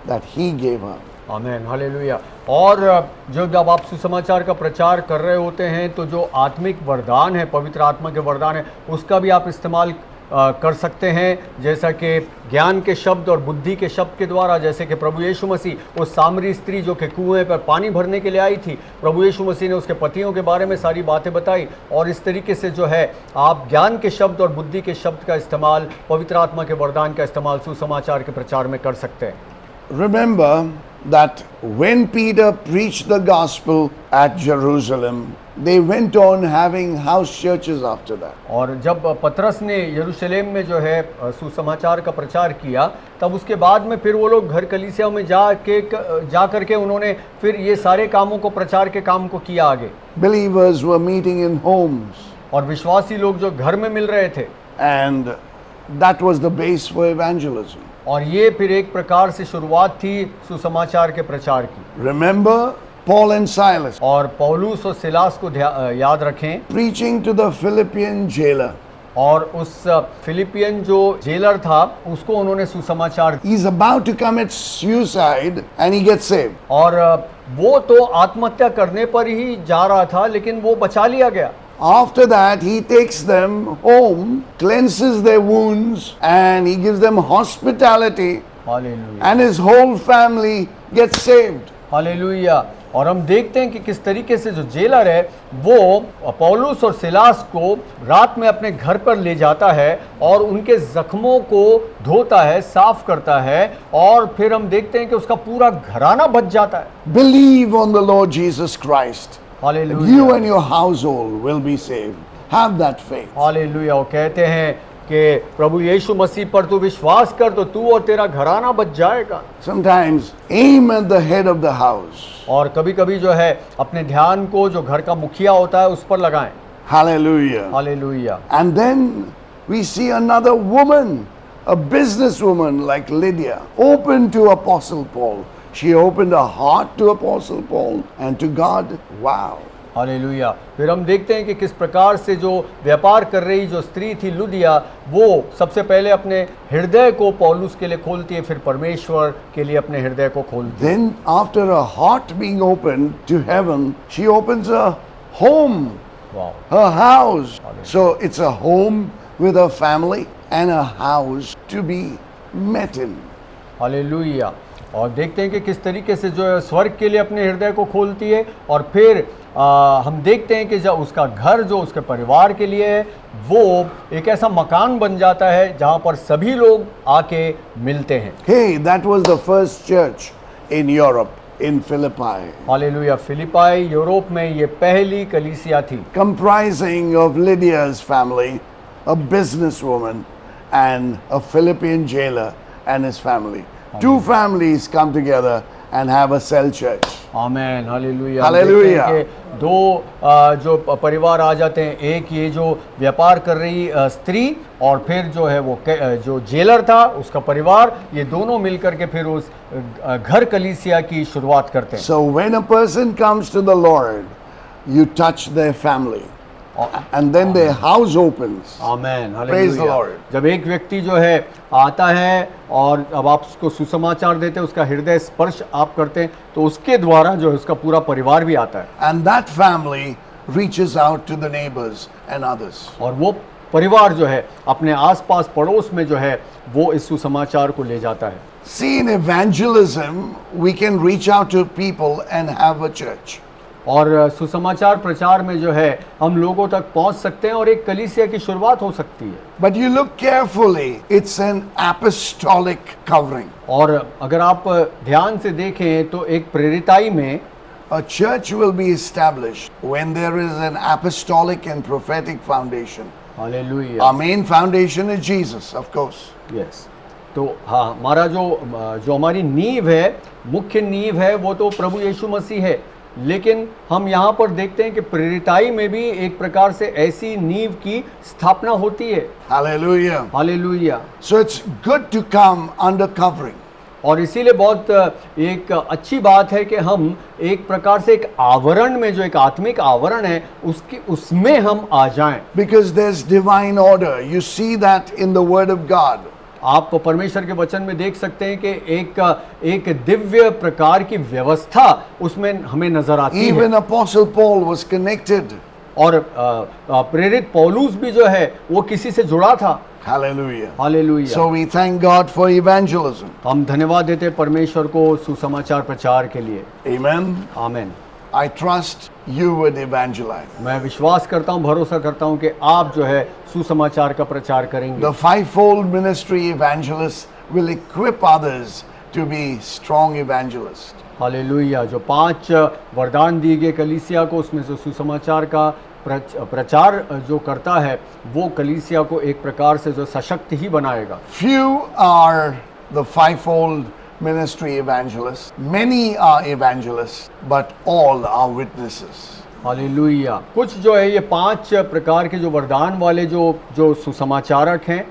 A: that He gave her.
B: आमीन, hallelujah. और जो जब आप सुसमाचार का प्रचार कर रहे होते हैं तो जो आत्मिक वरदान है, पवित्र आत्मा के वरदान है, उसका भी आप इस्तेमाल कर सकते हैं, जैसा कि ज्ञान के शब्द और बुद्धि के शब्द के द्वारा। जैसे कि प्रभु यीशु मसीह उस सामरी स्त्री जो कि कुएं पर पानी भरने के लिए आई थी, प्रभु यीशु मसीह ने उसके पतियों के बारे में सारी बातें बताई। और इस तरीके से जो है आप ज्ञान के शब्द और बुद्धि के शब्द का इस्तेमाल, पवित्र आत्मा के वरदान का इस्तेमाल सुसमाचार के प्रचार में कर सकते हैं।
A: Remember that when Peter preached the gospel at Jerusalem, they went on having house churches after that.
B: और जब पतरस ने यरूशलेम में जो है सुसमाचार का प्रचार किया, तब उसके बाद में फिर वो लोग घर कलीसिया में जा करके उन्होंने फिर ये सारे कामों को, प्रचार के काम को किया आगे।
A: Believers were meeting in homes,
B: और विश्वासी लोग जो घर में मिल रहे थे,
A: and that was the base for evangelism.
B: और ये फिर एक प्रकार से शुरुआत थी सुसमाचार के प्रचार की।
A: Remember Paul and Silas
B: और पौलुस और सिलास को याद रखें,
A: preaching to the Philippian jailer.
B: और उस फिलिपियन जो जेलर था उसको उन्होंने सुसमाचार,
A: He's about to commit suicide and he gets saved.
B: और वो तो आत्महत्या करने पर ही जा रहा था, लेकिन वो बचा लिया गया।
A: After that, he takes them home, cleanses their wounds, and he gives them hospitality,
B: hallelujah,
A: and his whole family gets saved.
B: Hallelujah. और हम देखते हैं कि किस तरीके से जो जेलर है वो पौलुस और सिलास को रात में अपने घर पर ले जाता है और उनके जख्मों को धोता है, साफ करता है, और फिर हम देखते हैं कि उसका पूरा घराना बच जाता है।
A: Believe on the Lord Jesus Christ.
B: Hallelujah,
A: You and your household will be saved. Have that faith.
B: Hallelujah. वो कहते हैं कि प्रभु यीशु मसीह पर तू विश्वास कर तो तू और तेरा घराना बच जाएगा।
A: Sometimes aim at the head of the house.
B: और कभी कभी जो है अपने ध्यान को जो घर का मुखिया होता है उस पर लगाएं।
A: Hallelujah.
B: Hallelujah.
A: And then we see another woman, a businesswoman like Lydia, open to Apostle Paul. She opened her heart to Apostle Paul and to God. Wow.
B: Hallelujah. फिर हम देखते हैं कि किस प्रकार से जो व्यापार कर रही जो स्त्री थी लुदिया, वो सबसे पहले अपने हृदय को पौलुस के लिए खोलती है, फिर परमेश्वर के लिए अपने हृदय को खोलती है।
A: Then after her heart being opened to heaven, she opens her home,
B: वाह,
A: her house. So it's a home with her family and a house to be met in.
B: Hallelujah. और देखते हैं कि किस तरीके से जो है स्वर्ग के लिए अपने हृदय को खोलती है, और फिर हम देखते हैं कि जब उसका घर जो उसके परिवार के लिए है वो एक ऐसा मकान बन जाता है जहां पर सभी लोग आके मिलते हैं।
A: Hey, that was the first church in Europe, in Philippi,
B: hallelujah. Philippi Europe में ये पहली कलीसिया थी,
A: comprising of Lydia's family, a businesswoman and a Philippian jailer and his family. Two families come together and have a cell church.
B: Amen, hallelujah.
A: Hallelujah.
B: हम देखते हैं कि दो जो परिवार आ जाते हैं, एक ये जो व्यापार कर रही स्त्री और फिर जो है वो जो जेलर था उसका परिवार, ये दोनों मिलकर के फिर उस घर कलीसिया की शुरुआत करते हैं।
A: So when a person comes to the Lord, you touch their family. And then their house opens.
B: Amen,
A: Praise the
B: hallelujah.
A: Lord.
B: जब एक व्यक्ति जो है आता है और अब आप उसको सुसमाचार देते हैं, उसका हृदय स्पर्श आप करते हैं, तो उसके द्वारा जो है उसका पूरा परिवार भी आता है
A: And that family reaches out to the neighbors and others.
B: और वो परिवार जो है अपने आसपास पड़ोस में जो है वो इस सुसमाचार को ले जाता है।
A: See, in evangelism, we can reach out to people and have a church.
B: और सुसमाचार प्रचार में जो है हम लोगों तक पहुंच सकते हैं और एक कलीसिया की शुरुआत हो सकती है।
A: But you look carefully, it's an apostolic covering.
B: और अगर आप ध्यान से देखें तो एक प्रेरिताई में
A: A church will be established when there is an apostolic and prophetic foundation.
B: Hallelujah,
A: Our main foundation is Jesus, of course.
B: Yes. तो हाँ, हमारा जो हमारी नींव है, मुख्य नींव है, वो तो प्रभु यीशु मसीह है। लेकिन हम यहाँ पर देखते हैं कि प्रेरिताई में भी एक प्रकार से ऐसी नींव की स्थापना होती है।
A: Hallelujah.
B: Hallelujah.
A: So it's good to come under covering.
B: और इसीलिए बहुत एक अच्छी बात है कि हम एक प्रकार से एक आवरण में, जो एक आत्मिक आवरण है, उसमें हम आ जाएं।
A: Because there's divine order. You see that in the Word of God.
B: आप परमेश्वर के वचन में देख सकते हैं कि एक दिव्य प्रकार की व्यवस्था उसमें हमें नजर आती है।
A: Even Apostle Paul was connected.
B: और प्रेरित पौलुस भी जो है वो किसी से जुड़ा था।
A: Hallelujah.
B: Hallelujah.
A: So we thank God for evangelism.
B: हम धन्यवाद देते हैं परमेश्वर को सुसमाचार प्रचार के लिए।
A: Amen.
B: आमीन।
A: I trust you would evangelize.
B: मैं विश्वास करता हूँ, भरोसा करता हूँ कि आप जो है सुसमाचार का प्रचार करेंगे।
A: The fivefold ministry evangelists will equip others to be strong evangelists.
B: Hallelujah. जो 5 वरदान दिए गए कलीसिया को, उसमें से सुसमाचार का प्रचार जो करता है वो कलीसिया को एक प्रकार से जो सशक्त ही बनाएगा।
A: Few are the fivefold ministry evangelists. Many are evangelists, but all are witnesses.
B: Hallelujah. कुछ जो है ये 5 प्रकार के जो वरदान वाले जो सुसमाचारक हैं,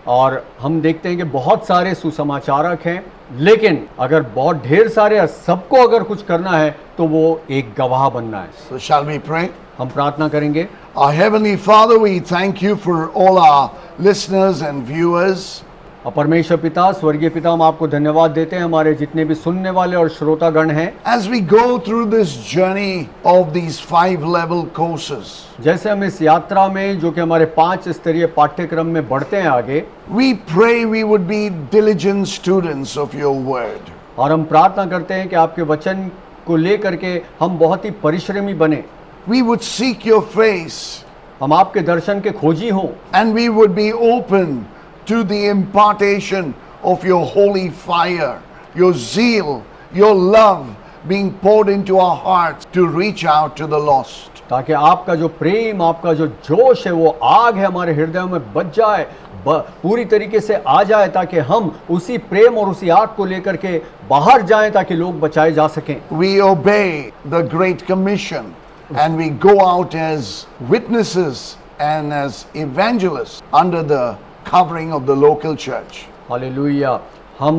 B: और हम देखते हैं कि बहुत सारे सुसमाचारक हैं, लेकिन अगर बहुत ढेर सारे सबको अगर कुछ करना है तो वो एक गवाह बनना है।
A: So shall we pray?
B: हम प्रार्थना करेंगे।
A: Our Heavenly Father, we thank you for all our listeners and viewers.
B: और परमेश्वर पिता, स्वर्गीय पिता, हम आपको धन्यवाद देते हैं हमारे जितने भी सुनने वाले और श्रोतागण हैं।
A: As we go through this journey of these 5-level courses,
B: जैसे हम इस यात्रा में जो कि हमारे 5 स्तरीय पाठ्यक्रम में बढ़ते हैं आगे,
A: we pray we would be diligent students of your word.
B: और हम प्रार्थना करते हैं कि आपके वचन को लेकर के हम बहुत ही परिश्रमी बने।
A: We would seek your face
B: हम आपके दर्शन के खोजी हों
A: and we would be open to the impartation of your holy fire, your zeal, your love being poured into our hearts to reach out to the lost.
B: ताकि आपका जो प्रेम, आपका जो जोश है, वो आग है हमारे हृदयों में बच जाए, पूरी तरीके से आ जाए, ताकि हम उसी प्रेम और उसी आग को लेकर के बाहर जाएं ताकि लोग बचाए जा सकें।
A: We obey the Great Commission and we go out as witnesses and as evangelists under the covering of the local church.
B: Hallelujah. हम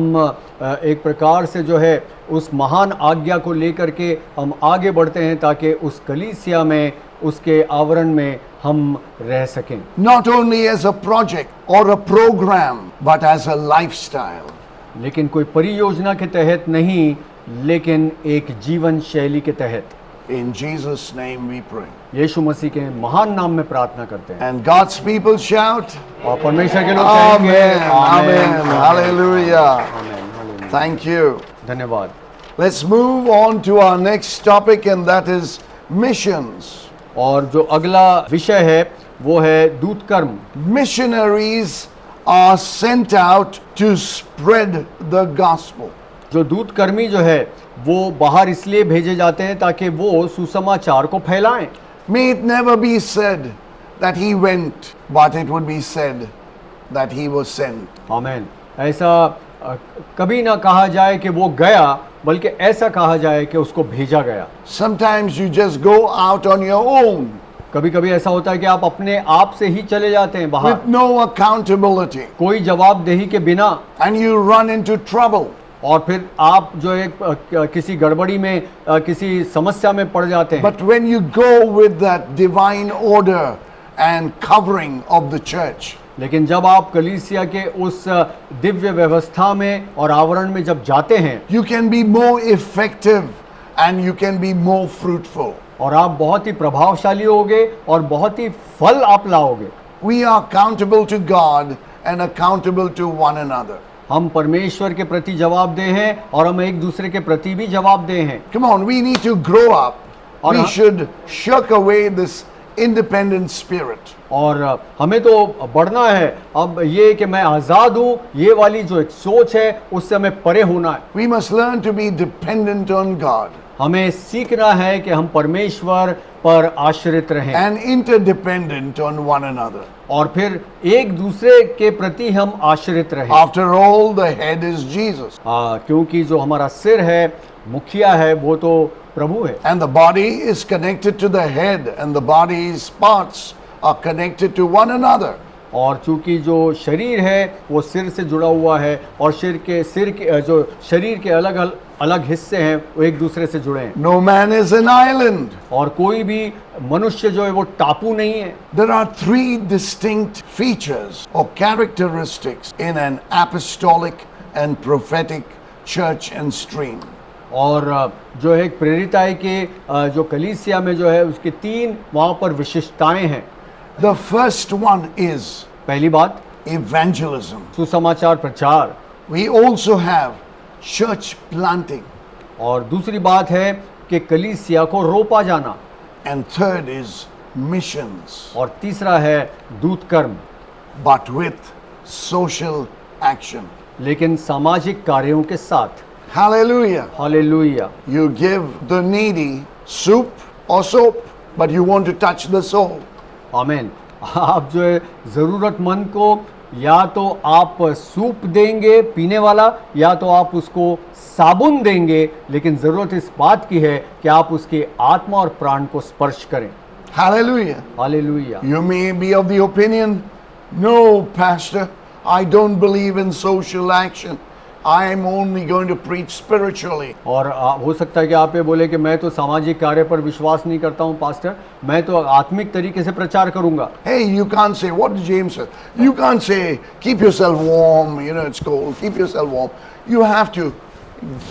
B: एक प्रकार से जो है उस महान आज्ञा को लेकर के हम आगे बढ़ते हैं ताकि उस कलीसिया में, उसके आवरण में हम रह सकें।
A: Not only as a project or a program, but as a lifestyle.
B: लेकिन कोई परियोजना के तहत नहीं, लेकिन एक जीवन शैली के तहत।
A: In Jesus' name we pray.
B: यीशु मसीह के महान नाम में प्रार्थना करते हैं।
A: And God's people shout,
B: और परमेश्वर के लोग कहेंगे
A: Amen, Amen, Hallelujah.
B: आमीन, हालेलुया।
A: Thank you.
B: धन्यवाद।
A: Let's move on to our next topic, and that is missions.
B: और जो अगला विषय है वो है दूतकर्म।
A: Missionaries are sent out to spread the gospel.
B: जो दूतकर्मी जो है वो बाहर इसलिए भेजे जाते हैं ताकि वो सुसमाचार को फैलाएं।
A: May it never be said that he went, but it would be said that he was sent.
B: आमेन। ऐसा कभी ना कहा जाए कि वो गया, बल्कि ऐसा कहा जाए कि उसको भेजा गया।
A: Sometimes you just go out on your own
B: कभी कभी ऐसा होता है कि आप अपने आप से ही चले जाते हैं बाहर,
A: with no accountability,
B: कोई जवाबदेही के बिना,
A: and you run into trouble.
B: और फिर आप जो है किसी गड़बड़ी में, किसी समस्या में पड़ जाते हैं।
A: But when you go with that divine order and covering of the church,
B: लेकिन जब आप कलीसिया के उस दिव्य व्यवस्था में और आवरण में जब जाते हैं,
A: you can be more effective and you can be more fruitful.
B: और आप बहुत ही प्रभावशाली होगे और बहुत ही फल आप लाओगे।
A: We are accountable to God and accountable to one another.
B: हम परमेश्वर के प्रति जवाबदेह हैं और हम एक दूसरे के प्रति भी जवाबदेह हैं।
A: Come on, we need to grow up.
B: और
A: We
B: हाँ-
A: should shirk away this independent spirit.
B: और हमें तो बढ़ना है। अब ये कि मैं आज़ाद हूँ, ये वाली जो एक सोच है, उससे हमें परे होना है।
A: We must learn to be dependent on God
B: हमें सीखना है कि हम परमेश्वर पर आश्रित रहें
A: and interdependent on one another.
B: और फिर एक दूसरे के प्रति हम आश्रित रहें।
A: After all, the head is Jesus,
B: क्योंकि जो हमारा सिर है, मुखिया है, वो तो प्रभु है।
A: and the body is connected to the head, and the body's parts are connected to one another.
B: और चूंकि जो शरीर है वो सिर से जुड़ा हुआ है, और सिर के जो शरीर के अलग अलग हिस्से हैं वो एक दूसरे से जुड़े हैं।
A: No man is an island.
B: और कोई भी मनुष्य जो है वो टापू नहीं है।
A: There are three distinct features or characteristics in an apostolic and prophetic church and stream.
B: और जो है प्रेरिताई के जो कलीसिया में जो है उसके तीन वहाँ पर विशिष्टताएं हैं।
A: The first one is
B: पहली बात
A: evangelism.
B: सुसमाचार प्रचार,
A: We also have church planting.
B: और दूसरी बात है कि कलीसिया को रोपा जाना,
A: And third is missions,
B: और तीसरा है दूत कर्म,
A: but with social action.
B: लेकिन सामाजिक कार्यों के साथ।
A: Hallelujah.
B: Hallelujah.
A: You give the needy soup or soap, but you want to touch the soul.
B: आमीन। आप जो है ज़रूरतमंद को या तो आप सूप देंगे पीने वाला, या तो आप उसको साबुन देंगे, लेकिन ज़रूरत इस बात की है कि आप उसके आत्मा और प्राण को स्पर्श करें।
A: Hallelujah.
B: Hallelujah.
A: You may be of the opinion, no, Pastor, I don't believe in social action. I am only going to preach spiritually.
B: और हो सकता है कि आप ये बोले कि मैं तो सामाजिक कार्य पर विश्वास नहीं करता हूँ पास्टर, मैं तो आत्मिक तरीके से प्रचार करूंगा।
A: Hey, you can't say, what did James say? You can't say, keep yourself warm, you know, it's cold, keep yourself warm. You have to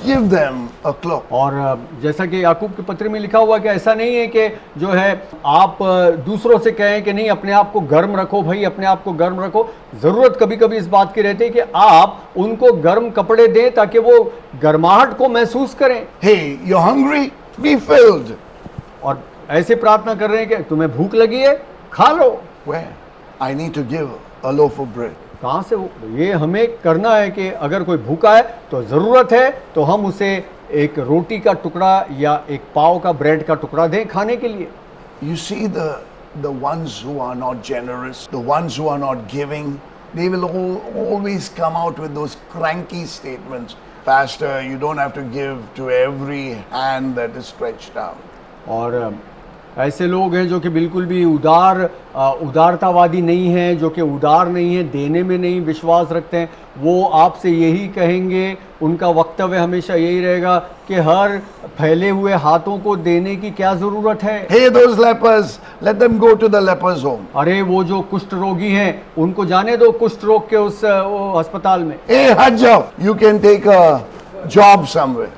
A: give them a cloak.
B: और जैसा कि याकूब के पत्र में लिखा हुआ कि ऐसा नहीं है कि जो है आप दूसरों से कहें कि नहीं अपने आप को गर्म रखो भाई, अपने आप को गर्म रखो। ज़रूरत कभी कभी इस बात की रहती है कि आप उनको गर्म कपड़े दें ताकि वो गर्माहट को महसूस करें।
A: Hey, you're hungry? Be filled.
B: और ऐसे प्रार्थना कर रहे हैं कि तुम्हें भूख लगी है, खा लो।
A: Where? I need to give a loaf of bread.
B: कहाँ से ये हमें करना है कि अगर कोई भूखा है तो ज़रूरत है तो हम उसे एक रोटी का टुकड़ा या एक पाव का ब्रेड का टुकड़ा दें खाने के लिए।
A: You see the ones who are not generous, the ones who are not giving, they will always come out with those cranky statements. Pastor, you don't have to give to every hand that is stretched out.
B: और ऐसे लोग हैं जो कि बिल्कुल भी उदारतावादी नहीं हैं, जो कि उदार नहीं है, देने में नहीं विश्वास रखते हैं, वो आपसे यही कहेंगे, उनका वक्तव्य हमेशा यही रहेगा कि हर फैले हुए हाथों को देने की क्या ज़रूरत है।
A: Hey, those lepers, let them go to the lepers' home.
B: अरे वो जो कुष्ठ रोगी हैं उनको जाने दो कुष्ठ रोग के उस अस्पताल में।
A: Hey, हट जाओ, you can take a job somewhere.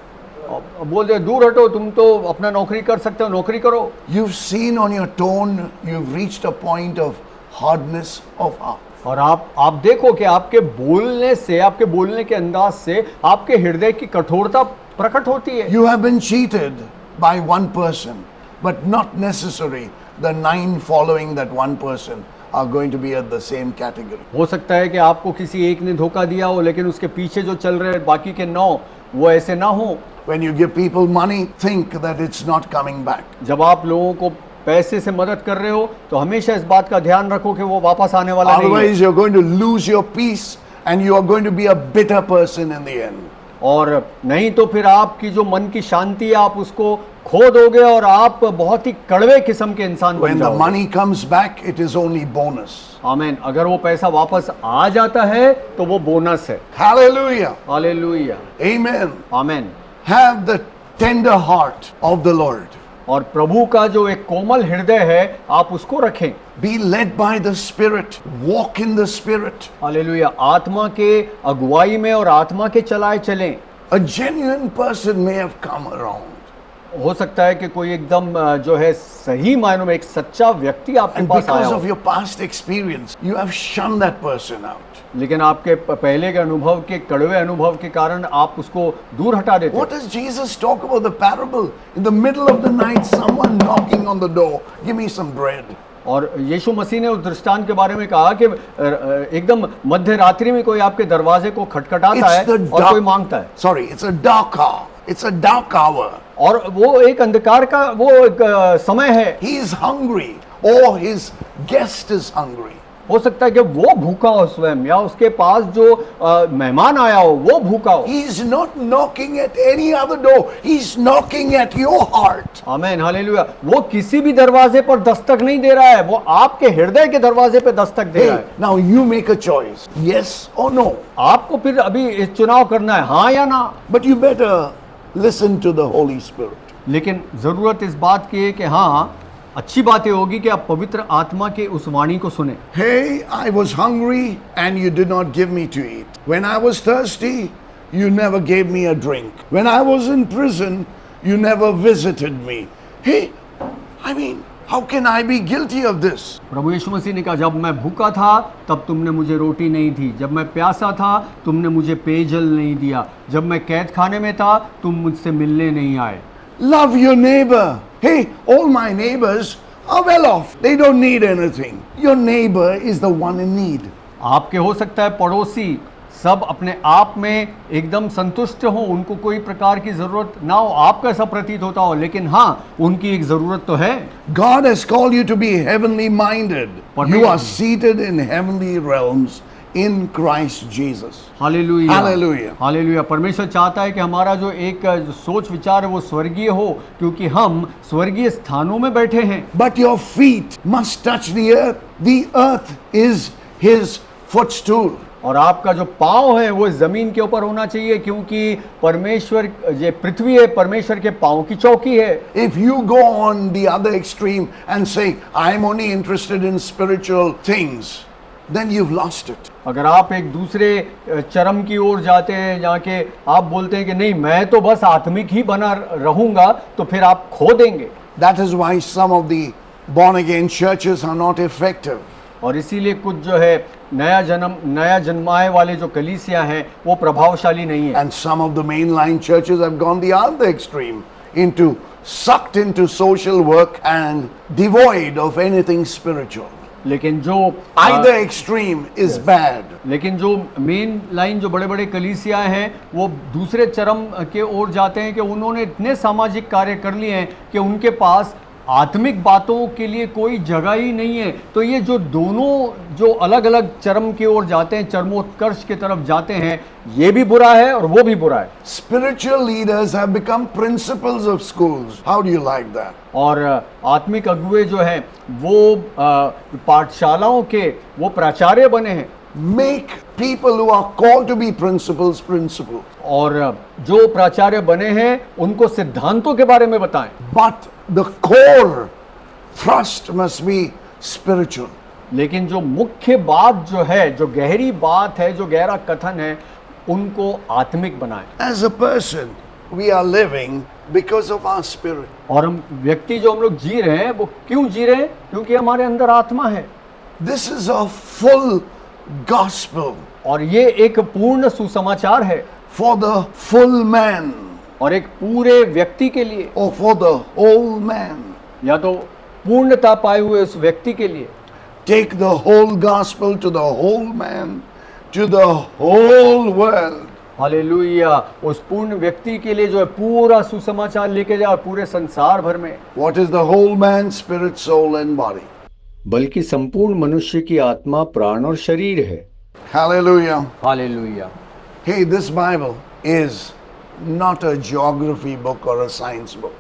B: बोल दे दूर हटो, तुम तो अपना नौकरी कर सकते हो, नौकरी करो।
A: You've seen on your tone, you've reached a point of hardness of heart.
B: और आप देखो कि आपके बोलने से, आपके बोलने के अंदाज से आपके हृदय की कठोरता प्रकट होती है।
A: You have been cheated by one person, but not necessary the 9 following that one person are going to be at the same category.
B: हो सकता है कि आपको किसी एक ने धोखा दिया हो, लेकिन उसके पीछे जो चल रहे बाकी के 9 वो ऐसे ना हो।
A: When you give people money, think that it's not coming back.
B: जब आप लोगों को पैसे से मदद कर रहे हो तो हमेशा इस बात का ध्यान रखो कि वो वापस आने वाला नहीं है।
A: Otherwise, you're going to lose your peace and you are going to be a bitter person in the end.
B: और नहीं तो फिर आपकी जो मन की शांति है आप उसको खो दोगे और आप बहुत ही कड़वे किस्म के इंसान बन
A: When the
B: जाओगे।
A: money comes back, it is only bonus.
B: आमीन। अगर वो पैसा वापस आ जाता है तो वो बोनस है।
A: Hallelujah.
B: हालेलुया।
A: Amen.
B: आमीन।
A: Have the tender heart of the Lord.
B: और प्रभु का जो एक कोमल हृदय है आप उसको रखें।
A: Be led by the Spirit. Walk in the Spirit.
B: Hallelujah. आत्मा के अगुवाई में और आत्मा के चलाए चलें।
A: A genuine person may have come around.
B: हो सकता है कि कोई एकदम जो है सही मायनों में एक सच्चा व्यक्ति आपके
A: And
B: पास आया
A: because
B: हो,
A: of your past experience, you have shunned that person out.
B: लेकिन आपके पहले के अनुभव के कड़वे अनुभव के कारण आप उसको दूर हटा देते
A: What
B: हो।
A: does Jesus talk about the parable? In the middle of the night, someone knocking on the door. Give me some bread.
B: और यीशु मसीह ने उस दृष्टांत के बारे में कहा कि एकदम मध्य रात्रि में कोई आपके दरवाजे को खटखटाता है
A: It's the
B: और कोई
A: dark.
B: मांगता है
A: Sorry, it's a dark hour. It's a dark hour.
B: और वो एक अंधकार का वो एक समय है।
A: He is hungry, or his guest is hungry.
B: हो सकता है कि वो भूखा हो स्वयं या उसके पास जो मेहमान आया हो वो भूखा हो।
A: He is not knocking at any other door. He's knocking at your heart.
B: आमीन हालेलुया। वो किसी भी दरवाजे पर दस्तक नहीं दे रहा है, वो आपके हृदय के दरवाजे पे दस्तक दे रहा
A: Hey,
B: है।
A: now you make a choice. Yes or no.
B: आपको फिर अभी इस चुनाव करना है, हाँ या ना।
A: But you better listen to the Holy Spirit.
B: लेकिन जरूरत इस बात की है कि हाँ, अच्छी बात ये होगी कि आप पवित्र आत्मा के उस वाणी को सुने।
A: Hey, I was hungry and you did not give me to eat. When I was thirsty, you never gave me a drink. When I was in prison, you never visited me. Hey, I mean, how can I be guilty of this?
B: प्रभु यीशु मसीह ने कहा, जब मैं भूखा था तब तुमने मुझे रोटी नहीं दी, जब मैं प्यासा था तुमने मुझे पेयजल नहीं दिया, जब मैं कैद खाने में था तुम मुझसे मिलने नहीं आए।
A: Love your neighbor. Hey, all my neighbors are well off. They don't need anything. Your neighbor is the one in need.
B: आपके हो सकता है पड़ोसी सब अपने आप में एकदम संतुष्ट हो, उनको कोई प्रकार की जरूरत ना हो, आपको ऐसा प्रतीत होता हो, लेकिन हाँ उनकी एक जरूरत तो है।
A: God has called you to be heavenly minded.
B: But
A: You
B: we-
A: are seated in heavenly realms in Christ Jesus.
B: Hallelujah
A: Hallelujah.
B: Hallelujah. परमेश्वर चाहता है कि हमारा जो एक जो सोच विचार है वो स्वर्गीय हो, क्योंकि हम स्वर्गीय स्थानों में बैठे हैं।
A: But your feet must touch the earth. The earth is his footstool.
B: और आपका जो पाँव है वो जमीन के ऊपर होना चाहिए, क्योंकि परमेश्वर ये पृथ्वी है, परमेश्वर के पाँव की चौकी है।
A: If you go on the other extreme and say, I'm only interested in spiritual things, then you've lost it.
B: अगर आप एक दूसरे चरम की ओर जाते हैं जहाँ के आप बोलते हैं कि नहीं मैं तो बस आत्मिक ही बना रहूंगा, तो फिर आप खो देंगे।
A: That is why some of the born again churches are not effective.
B: और इसीलिए कुछ जो है नया जन्माए वाले जो कलीसिया हैं वो प्रभावशाली नहीं है।
A: And some of the mainline churches have gone the other extreme, sucked into social work and devoid of anything spiritual.
B: लेकिन जो
A: Either extreme is bad.
B: लेकिन जो मेन लाइन जो बड़े बड़े कलीसिया हैं वो दूसरे चरम के ओर जाते हैं कि उन्होंने इतने सामाजिक कार्य कर लिए हैं कि उनके पास आत्मिक बातों के लिए कोई जगह ही नहीं है। तो ये जो दोनों जो अलग अलग चरम की ओर जाते हैं, चरमोत्कर्ष की तरफ जाते हैं, ये भी बुरा है और वो भी बुरा है।
A: Spiritual leaders have become principals of schools. How do you like that?
B: और आत्मिक अगुए जो हैं वो पाठशालाओं के वो प्राचार्य बने हैं।
A: Make people who are called to be principals principal.
B: और जो प्राचार्य बने हैं उनको सिद्धांतों के बारे में बताएं।
A: But the core thrust must be spiritual.
B: लेकिन जो मुख्य बात जो है, जो गहरी बात है, जो गहरा कथन है, उनको आत्मिक बनाएं।
A: As a person, we are living because of our spirit.
B: और हम व्यक्ति जो हम लोग जी रहे हैं वो क्यों जी रहे हैं? क्योंकि हमारे अंदर आत्मा है।
A: This is a full gospel
B: और ये एक पूर्ण सुसमाचार है
A: for the full man
B: और एक पूरे व्यक्ति के लिए,
A: or for the whole man.
B: या तो पूर्णता पाए हुए उस व्यक्ति के लिए।
A: Take the whole gospel to the whole man, to the whole world.
B: Hallelujah. उस पूर्ण व्यक्ति के लिए जो है पूरा सुसमाचार लेके जाए पूरे संसार भर में।
A: What is the whole man, spirit, soul, and body?
B: बल्कि संपूर्ण मनुष्य की आत्मा, प्राण और शरीर है।
A: Hallelujah.
B: Hallelujah.
A: Hey, this Bible is not a geography book or a science book.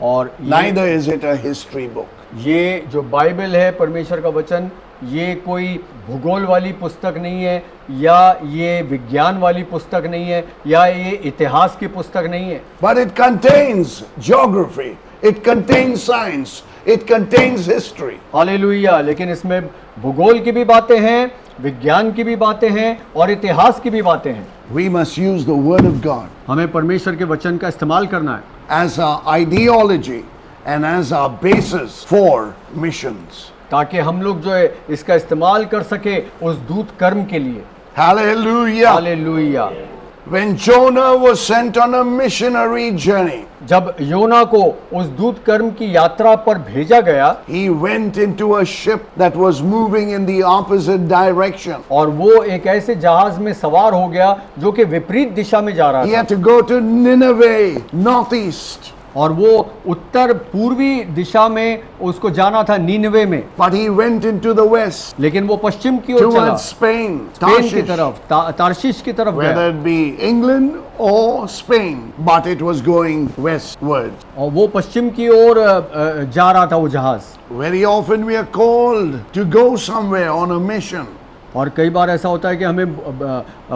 B: और
A: Neither is it a history book.
B: ये जो बाइबल है, परमेश्वर का वचन, ये कोई भूगोल वाली पुस्तक नहीं है, या ये विज्ञान वाली पुस्तक नहीं है, या ये इतिहास की पुस्तक नहीं है।
A: But it contains geography, it contains science, it contains history.
B: Hallelujah. लेकिन इसमें भूगोल की भी बातें हैं, विज्ञान की भी बातें हैं और इतिहास की भी बातें हैं।
A: We must use the Word of God
B: हमें परमेश्वर के वचन का इस्तेमाल करना है
A: as our ideology and as our basis for missions.
B: ताकि हम लोग जो है इसका इस्तेमाल कर सके उस दूत कर्म के लिए।
A: Hallelujah.
B: Hallelujah.
A: When Jonah was sent on a missionary journey,
B: जब योना को उस दूत कर्म की यात्रा पर भेजा गया,
A: he went into a ship that was moving in the opposite direction.
B: और वो एक ऐसे जहाज में सवार हो गया जो कि विपरीत दिशा में जा रहा
A: He
B: था,
A: had to go to Nineveh, northeast.
B: और वो उत्तर पूर्वी दिशा में उसको जाना था, नीनवे में।
A: But he went into the west,
B: लेकिन वो पश्चिम की ओर चला,
A: towards Spain,
B: स्पेन की
A: Tarshish,
B: तरफ, तार्शिश की तरफ
A: whether
B: गया,
A: it be England or Spain, but it was going westward.
B: और वो पश्चिम की ओर जा रहा था वो जहाज।
A: Very often we are called to go somewhere on a mission.
B: और कई बार ऐसा होता है कि हमें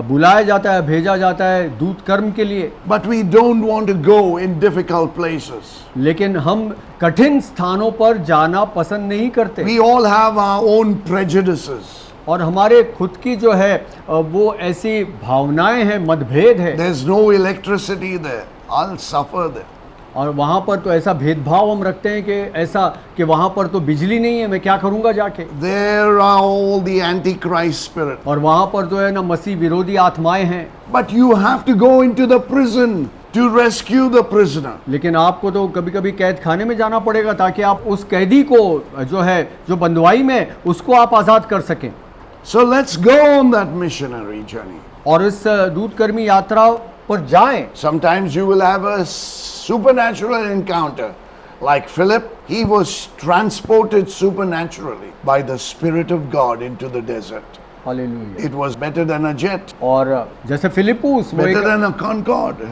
B: बुलाया जाता है, भेजा जाता है दूत कर्म के लिए,
A: But we don't want to go in difficult places.
B: लेकिन हम कठिन स्थानों पर जाना पसंद नहीं करते।
A: We all have our own prejudices.
B: और हमारे खुद की जो है वो ऐसी भावनाएं हैं, मतभेद है,
A: There's no electricity there. I'll suffer there.
B: और वहाँ पर तो ऐसा भेदभाव हम रखते हैं कि ऐसा कि वहाँ पर तो बिजली नहीं है, मैं क्या करूँगा जाके।
A: There are all the antichrist spirit.
B: और वहाँ पर जो है ना मसीह विरोधी आत्माएं हैं।
A: But you have to go into the prison to rescue the prisoner.
B: लेकिन आपको तो कभी कभी कैद खाने में जाना पड़ेगा ताकि आप उस कैदी को जो है, जो बंदवाई में, उसको आप आज़ाद कर सकें।
A: So let's go on that missionary journey.
B: और इस दूतकर्मी यात्रा पर जाएं।
A: Sometimes you will have a supernatural encounter. Like Philip, he was transported supernaturally by the Spirit of God into the desert.
B: Hallelujah.
A: It was better than a jet,
B: और जैसे फिलिपूस, वो
A: better
B: एक
A: than a Concorde.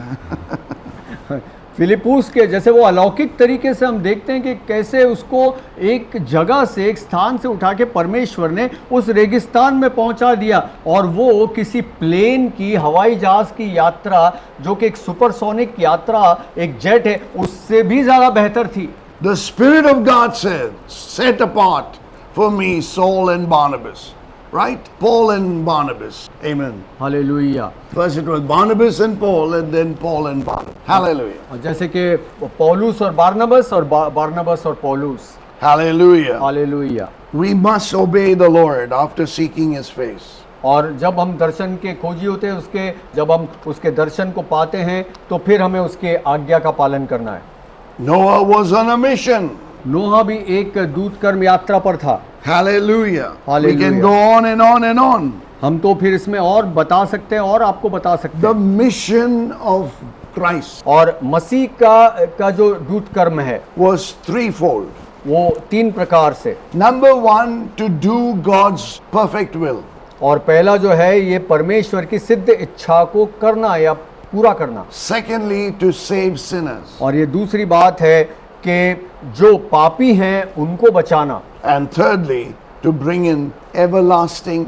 B: Philip के जैसे वो अलौकिक तरीके से हम देखते हैं कि कैसे उसको एक जगह से, एक स्थान से उठा के परमेश्वर ने उस रेगिस्तान में पहुंचा दिया, और वो किसी प्लेन की, हवाई जहाज की यात्रा, जो कि एक सुपरसोनिक यात्रा, एक जेट है, उससे भी ज्यादा बेहतर थी।
A: The Spirit of God said, set apart for me Saul and Barnabas. Right? Paul and Barnabas. Amen.
B: Hallelujah.
A: First it was Barnabas and Paul, and then Paul and Barnabas. Hallelujah.
B: और जैसे कि पौलुस और बारनबस, और बारनबस और पौलुस।
A: Hallelujah.
B: Hallelujah.
A: We must obey the Lord after seeking His face.
B: और जब हम दर्शन के खोजी होते हैं उसके, जब हम उसके दर्शन को पाते हैं तो फिर हमें उसके आज्ञा का पालन करना है।
A: Noah was on a mission.
B: नोहा भी एक दूत कर्म यात्रा पर था।
A: Hallelujah.
B: Hallelujah.
A: We can go on and on and on.
B: हम तो फिर इसमें और बता सकते हैं और आपको बता सकते
A: The
B: हैं।
A: mission of Christ
B: और मसीह का जो दूत कर्म है
A: was threefold.
B: वो 3 प्रकार से।
A: Number one, to do God's perfect will.
B: और पहला जो है ये परमेश्वर की सिद्ध इच्छा को करना या पूरा करना।
A: Secondly, to save sinners.
B: और ये दूसरी बात है कि जो पापी हैं उनको बचाना।
A: And thirdly, to bring in everlasting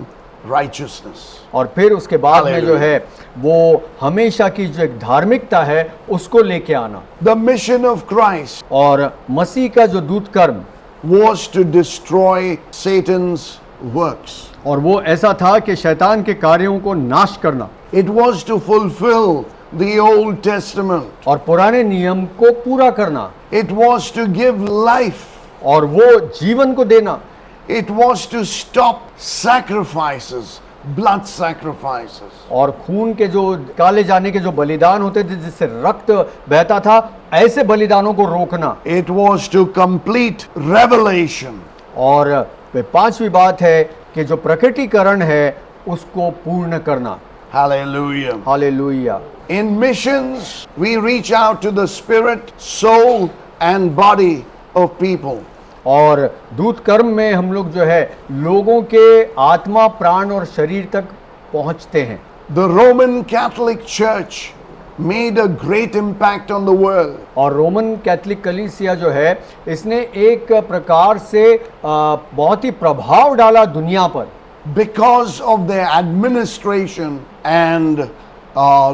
A: righteousness.
B: और फिर उसके बाद में जो
A: Hallelujah.
B: है वो हमेशा की जो एक धार्मिकता है उसको लेके आना।
A: The mission of Christ
B: और मसीह का जो दूत कर्म,
A: was to destroy Satan's works.
B: और वो ऐसा था कि शैतान के कार्यों को नाश करना,
A: It was to fulfill the Old Testament.
B: और पुराने नियम को पूरा करना,
A: It was to give life.
B: और वो जीवन को देना।
A: It was to stop sacrifices, blood sacrifices.
B: और खून के जो काले जाने के जो बलिदान होते थे जिससे रक्त बहता था, ऐसे बलिदानों को रोकना।
A: It was to complete revelation.
B: और 5वीं बात है कि जो प्रकटीकरण है उसको पूर्ण करना।
A: Hallelujah.
B: Hallelujah.
A: In missions, we reach out to the spirit, soul, and body of people.
B: और दूत कर्म में हम लोग जो है लोगों के आत्मा, प्राण और शरीर तक पहुंचते हैं।
A: The Roman Catholic Church made a great impact on the world.
B: और रोमन कैथलिक कलीसिया जो है इसने एक प्रकार से बहुत ही प्रभाव डाला दुनिया पर,
A: Because of their administration and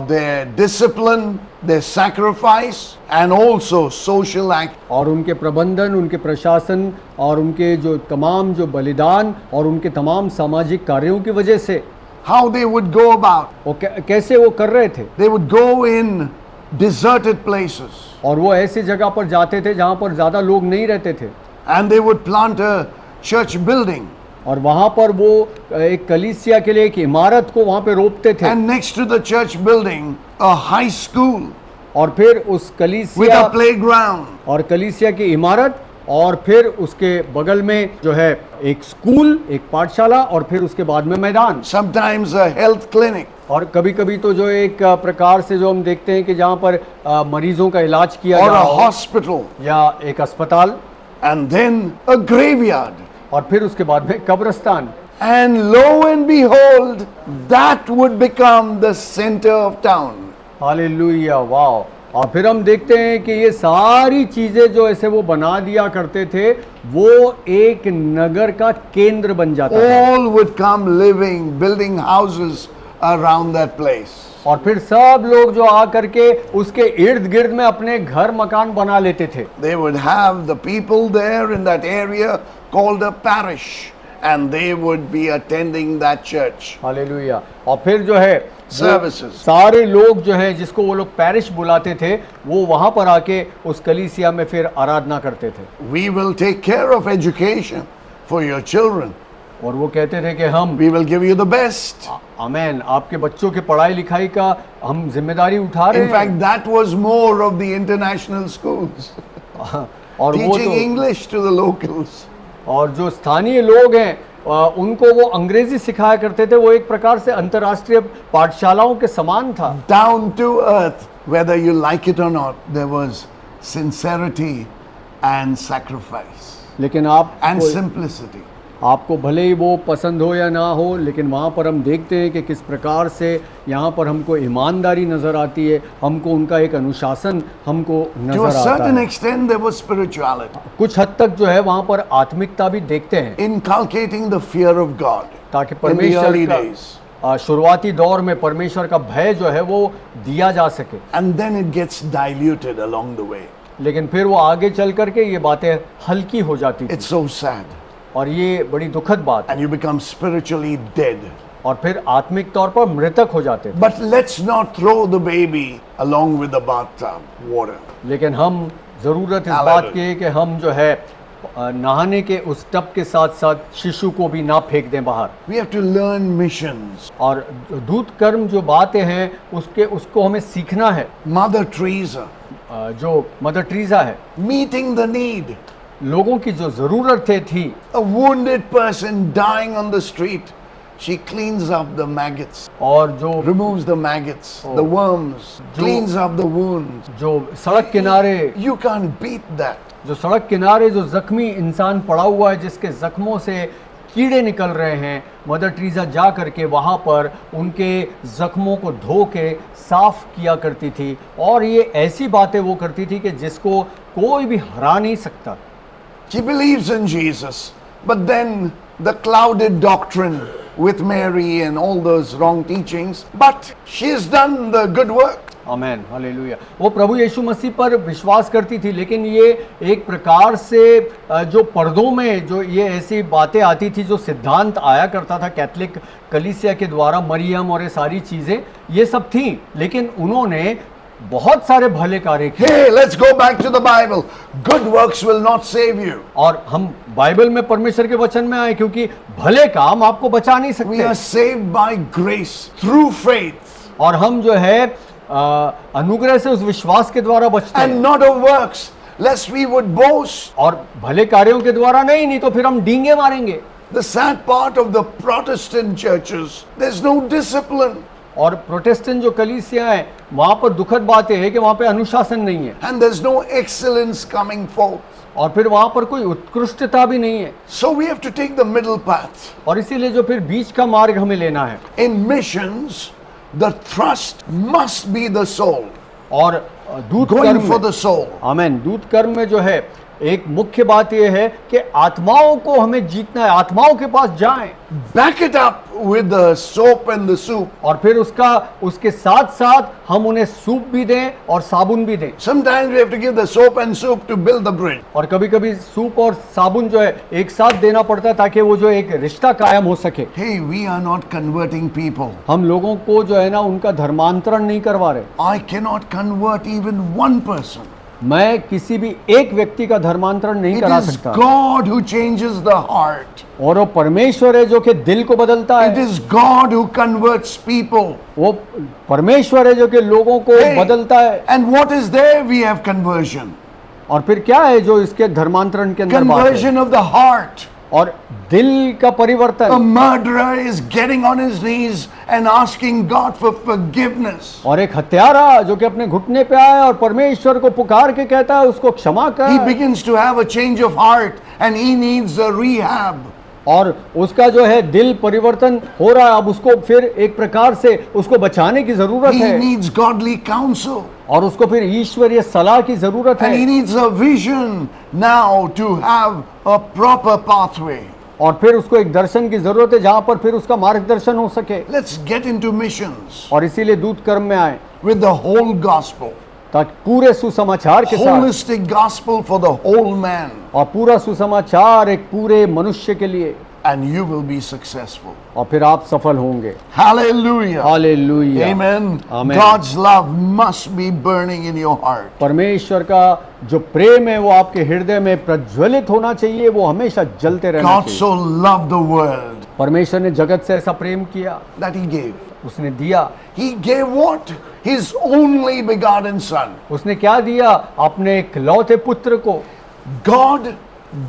A: their discipline, their sacrifice, and also social act.
B: और उनके प्रबंधन, उनके प्रशासन और उनके जो तमाम जो बलिदान और उनके तमाम सामाजिक कार्यों की वजह से
A: How they would go about.
B: वो कैसे वो कर रहे थे।
A: They would go in deserted places
B: और वो ऐसी जगह पर जाते थे जहाँ पर ज़्यादा लोग नहीं रहते थे,
A: and they would plant a church building.
B: और वहाँ पर वो एक कलीसिया के लिए एक इमारत को वहाँ पे रोपते थे,
A: And next to the church building, a high school
B: और फिर उस
A: with
B: कलीसिया
A: a playground.
B: और कलीसिया की इमारत और फिर उसके बगल में जो है एक स्कूल, एक पाठशाला और फिर उसके बाद में मैदान,
A: Sometimes a health clinic.
B: और कभी कभी तो जो एक प्रकार से जो हम देखते हैं कि जहाँ पर मरीजों का इलाज किया
A: Or
B: जा
A: a
B: रहा हो,
A: hospital.
B: या एक अस्पताल,
A: And then a graveyard.
B: और फिर उसके बाद में कब्रिस्तान।
A: And lo and behold, that would become the center of town.
B: Hallelujah, वाह। और फिर हम देखते हैं कि ये सारी चीजें जो ऐसे वो बना दिया करते थे वो एक नगर का केंद्र बन जाता था,
A: All would come living, building houses around that place.
B: और फिर सब लोग जो आ करके उसके इर्द गिर्द में अपने घर मकान बना लेते थे।
A: They would have the people there in that area called a parish, and they would be attending that church
B: hallelujah. और फिर जो है
A: services.
B: सारे लोग जो है जिसको वो लोग पैरिश बुलाते थे वो वहां पर आके उस कलीसिया में फिर आराधना करते थे।
A: We will take care of education for your children.
B: और वो कहते थे कि हम
A: We will give you the best.
B: आमेन, आपके बच्चों की पढ़ाई लिखाई का हम जिम्मेदारी उठा रहे
A: In fact, that was more of the international schools,
B: हैं। और वो
A: teaching
B: तो
A: English to the locals.
B: और जो स्थानीय लोग हैं उनको वो अंग्रेजी सिखाया करते थे। वो एक प्रकार से अंतर्राष्ट्रीय पाठशालाओं के समान था।
A: Down to earth, whether you like it or not, there was sincerity and sacrifice
B: लेकिन
A: and simplicity.
B: आपको भले ही वो पसंद हो या ना हो, लेकिन वहाँ पर हम देखते हैं कि किस प्रकार से यहाँ पर हमको ईमानदारी नज़र आती है, हमको उनका एक अनुशासन हमको
A: To a
B: नज़र आता
A: certain
B: है।
A: extent, there was spirituality,
B: कुछ हद तक जो है वहाँ पर आत्मिकता भी देखते हैं,
A: inculcating the fear of God
B: ताकि
A: in the
B: परमेश्वर
A: early
B: का
A: days.
B: शुरुआती दौर में परमेश्वर का भय जो है वो दिया जा सके।
A: And then it gets diluted along the way.
B: लेकिन फिर वो आगे चल करके ये बातें हल्की हो जाती थी,
A: It's so sad.
B: और ये बड़ी दुखद बात है,
A: And you become spiritually dead.
B: और फिर आत्मिक तौर पर मृतक हो जाते थे।
A: But let's not throw the baby along with the bathtub water.
B: लेकिन हम ज़रूरत इस
A: Hallelujah.
B: बात की है कि हम जो है नहाने के उस टब के साथ साथ शिशु को भी ना फेंक दें बाहर।
A: We have to learn missions.
B: और दूत कर्म जो बातें हैं उसको हमें सीखना है।
A: Mother Teresa,
B: जो मदर टेरेसा है,
A: meeting the need.
B: लोगों की जो ज़रूरतें थी,
A: A wounded person dying on the street, she cleans up the maggots,
B: और जो
A: removes the maggots, the worms, cleans up the wounds.
B: जो सड़क किनारे
A: You can't beat that.
B: जो सड़क किनारे जो जख्मी इंसान पड़ा हुआ है जिसके जख्मों से कीड़े निकल रहे हैं, मदर टेरेसा जा करके वहाँ पर उनके जख्मों को धो के साफ किया करती थी। और ये ऐसी बातें वो करती थी कि जिसको कोई भी हरा नहीं सकता।
A: She believes in Jesus, but then the clouded doctrine with Mary and all those wrong teachings, but she has done the good work.
B: Amen, hallelujah. वो प्रभु यीशु मसीह पर विश्वास करती थी, लेकिन ये एक प्रकार से जो पर्दों में जो ये ऐसी बातें आती थी, जो सिद्धांत आया करता था कैथलिक कलीसिया के द्वारा, मरियम और ये सारी चीज़ें ये सब थी, लेकिन उन्होंने बहुत सारे भले कार्य किए।
A: Hey, let's go back to the Bible. Good works will not save you.
B: और हम बाइबल में परमेश्वर के वचन में आए, क्योंकि भले काम आपको बचा नहीं
A: We
B: सकते।
A: are saved by grace through faith
B: और हम जो है अनुग्रह से उस विश्वास के द्वारा बचते
A: and
B: हैं,
A: not of works, lest we would boast.
B: और भले कार्यों के द्वारा नहीं तो फिर हम डींगे मारेंगे।
A: The sad part of the Protestant churches, there's no discipline.
B: और प्रोटेस्टेंट जो कलीसिया है वहां पर दुखद बात यह है कि वहां पे अनुशासन नहीं है
A: and there's no excellence coming forth.
B: और फिर वहां पर कोई उत्कृष्टता भी नहीं है
A: So we have to take the middle path.
B: और इसीलिए जो फिर बीच का मार्ग हमें लेना है
A: In missions, the thrust must be the soul.
B: और दूत
A: Going
B: कर्म
A: for
B: में,
A: the soul.
B: आमेन, दूत कर्म में जो है एक मुख्य बात यह है कि आत्माओं को हमें जीतना है, आत्माओं के पास जाएं
A: Back it up with the soap and the soup.
B: और फिर उसके साथ साथ हम उन्हें सूप भी दें और साबुन भी दें।
A: Sometimes we have to give the soap and soup to build the bridge.
B: और कभी कभी सूप और साबुन जो है एक साथ देना पड़ता है ताकि वो जो एक रिश्ता कायम हो सके।
A: Hey, we are not converting people.
B: हम लोगों को जो है ना उनका धर्मांतरण नहीं करवा रहे।
A: I cannot convert even one person.
B: मैं किसी भी एक व्यक्ति का धर्मांतरण नहीं
A: It
B: करा
A: is
B: सकता
A: God who changes the heart.
B: और वो परमेश्वर है जो कि दिल को बदलता
A: It
B: है।
A: is God who converts people.
B: वो परमेश्वर है जो कि लोगों को
A: Hey,
B: बदलता है।
A: and what is there? We have conversion.
B: और फिर क्या है जो इसके धर्मांतरण के अंदर बात है?
A: Conversion of the heart.
B: और दिल का
A: A
B: परिवर्तन।
A: murderer is getting on his knees and asking God for forgiveness.
B: और एक हत्यारा जो कि अपने घुटने पे आया और परमेश्वर को पुकार के कहता है उसको क्षमा
A: He
B: कर।
A: begins to have a change of heart and he needs a rehab.
B: और उसका जो है दिल परिवर्तन हो रहा है, अब उसको फिर एक प्रकार से उसको बचाने की जरूरत
A: He
B: है
A: needs godly counsel.
B: और उसको फिर ईश्वरीय सलाह की जरूरत
A: And he
B: है
A: needs a vision now to have a proper pathway.
B: और फिर उसको एक दर्शन की जरूरत है जहां पर फिर उसका मार्गदर्शन हो सके।
A: Let's get into missions
B: और इसीलिए दूत कर्म में आए
A: with the whole gospel.
B: ताकि पूरे सुसमाचार के साथ
A: Holistic gospel for the whole man.
B: और पूरा सुसमाचार एक पूरे मनुष्य के लिए,
A: And you will be successful.
B: और फिर आप सफल होंगे।
A: Hallelujah.
B: Hallelujah.
A: Amen.
B: Amen.
A: God's love must be burning in your heart.
B: परमेश्वर का जो प्रेम है वो आपके हृदय में प्रज्वलित होना चाहिए, वो हमेशा जलते रहना
A: God
B: चाहिए।
A: so loved the world
B: परमेश्वर ने जगत से ऐसा प्रेम किया,
A: that he gave.
B: उसने दिया।
A: He gave what? His only begotten son.
B: उसने क्या दिया? अपने इकलौते पुत्र को।
A: God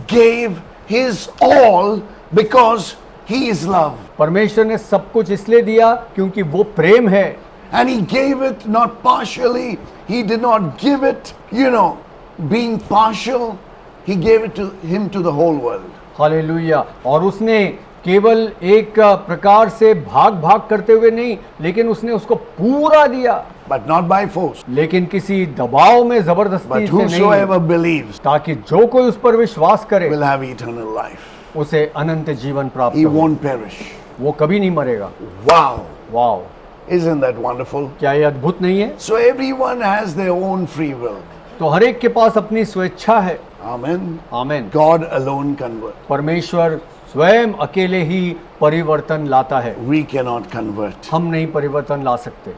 A: gave his all because he is love.
B: परमेश्वर ने सब कुछ इसलिए दिया क्योंकि वो प्रेम है।
A: And he gave it not partially. He did not give it, being partial. He gave it to him to the whole world.
B: Hallelujah. और उसने केवल एक प्रकार से भाग भाग करते हुए नहीं, लेकिन उसने उसको पूरा दिया,
A: But not by force.
B: लेकिन किसी दबाव में जबरदस्ती
A: But
B: से नहीं,
A: whosoever believes
B: ताकि जो कोई उस पर विश्वास करे
A: will have eternal life.
B: उसे अनंत जीवन प्राप्त
A: He
B: हो।
A: won't perish.
B: वो कभी नहीं मरेगा।
A: Wow.
B: Wow,
A: Isn't that wonderful?
B: क्या ये अद्भुत नहीं है?
A: So everyone has their own free will.
B: तो हर एक के पास अपनी स्वेच्छा है।
A: Amen.
B: आमेन।
A: God alone converts.
B: परमेश्वर स्वयं अकेले ही परिवर्तन लाता है,
A: We cannot convert.
B: हम नहीं परिवर्तन ला सकते।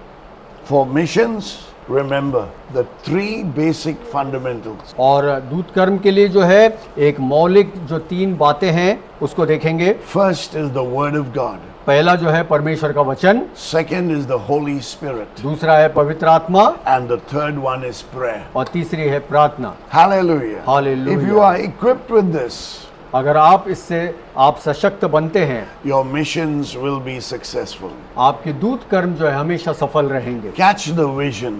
A: For missions, remember the three basic fundamentals.
B: और दूत कर्म के लिए जो है एक मौलिक जो 3 बातें हैं उसको देखेंगे।
A: First is the word of God.
B: पहला जो है परमेश्वर का वचन,
A: Second is the Holy Spirit.
B: दूसरा है पवित्र आत्मा
A: And the third one is prayer.
B: और तीसरी है प्रार्थना।
A: Hallelujah.
B: Hallelujah.
A: If you are equipped with this,
B: अगर आप इससे आप सशक्त बनते हैं,
A: your missions will be successful.
B: आपके दूत कर्म जो है हमेशा सफल रहेंगे।
A: Catch the vision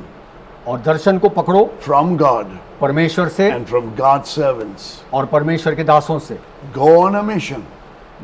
B: और दर्शन को पकड़ो
A: from God
B: परमेश्वर से
A: and from God's servants.
B: और परमेश्वर के दासों से।
A: Go on a mission.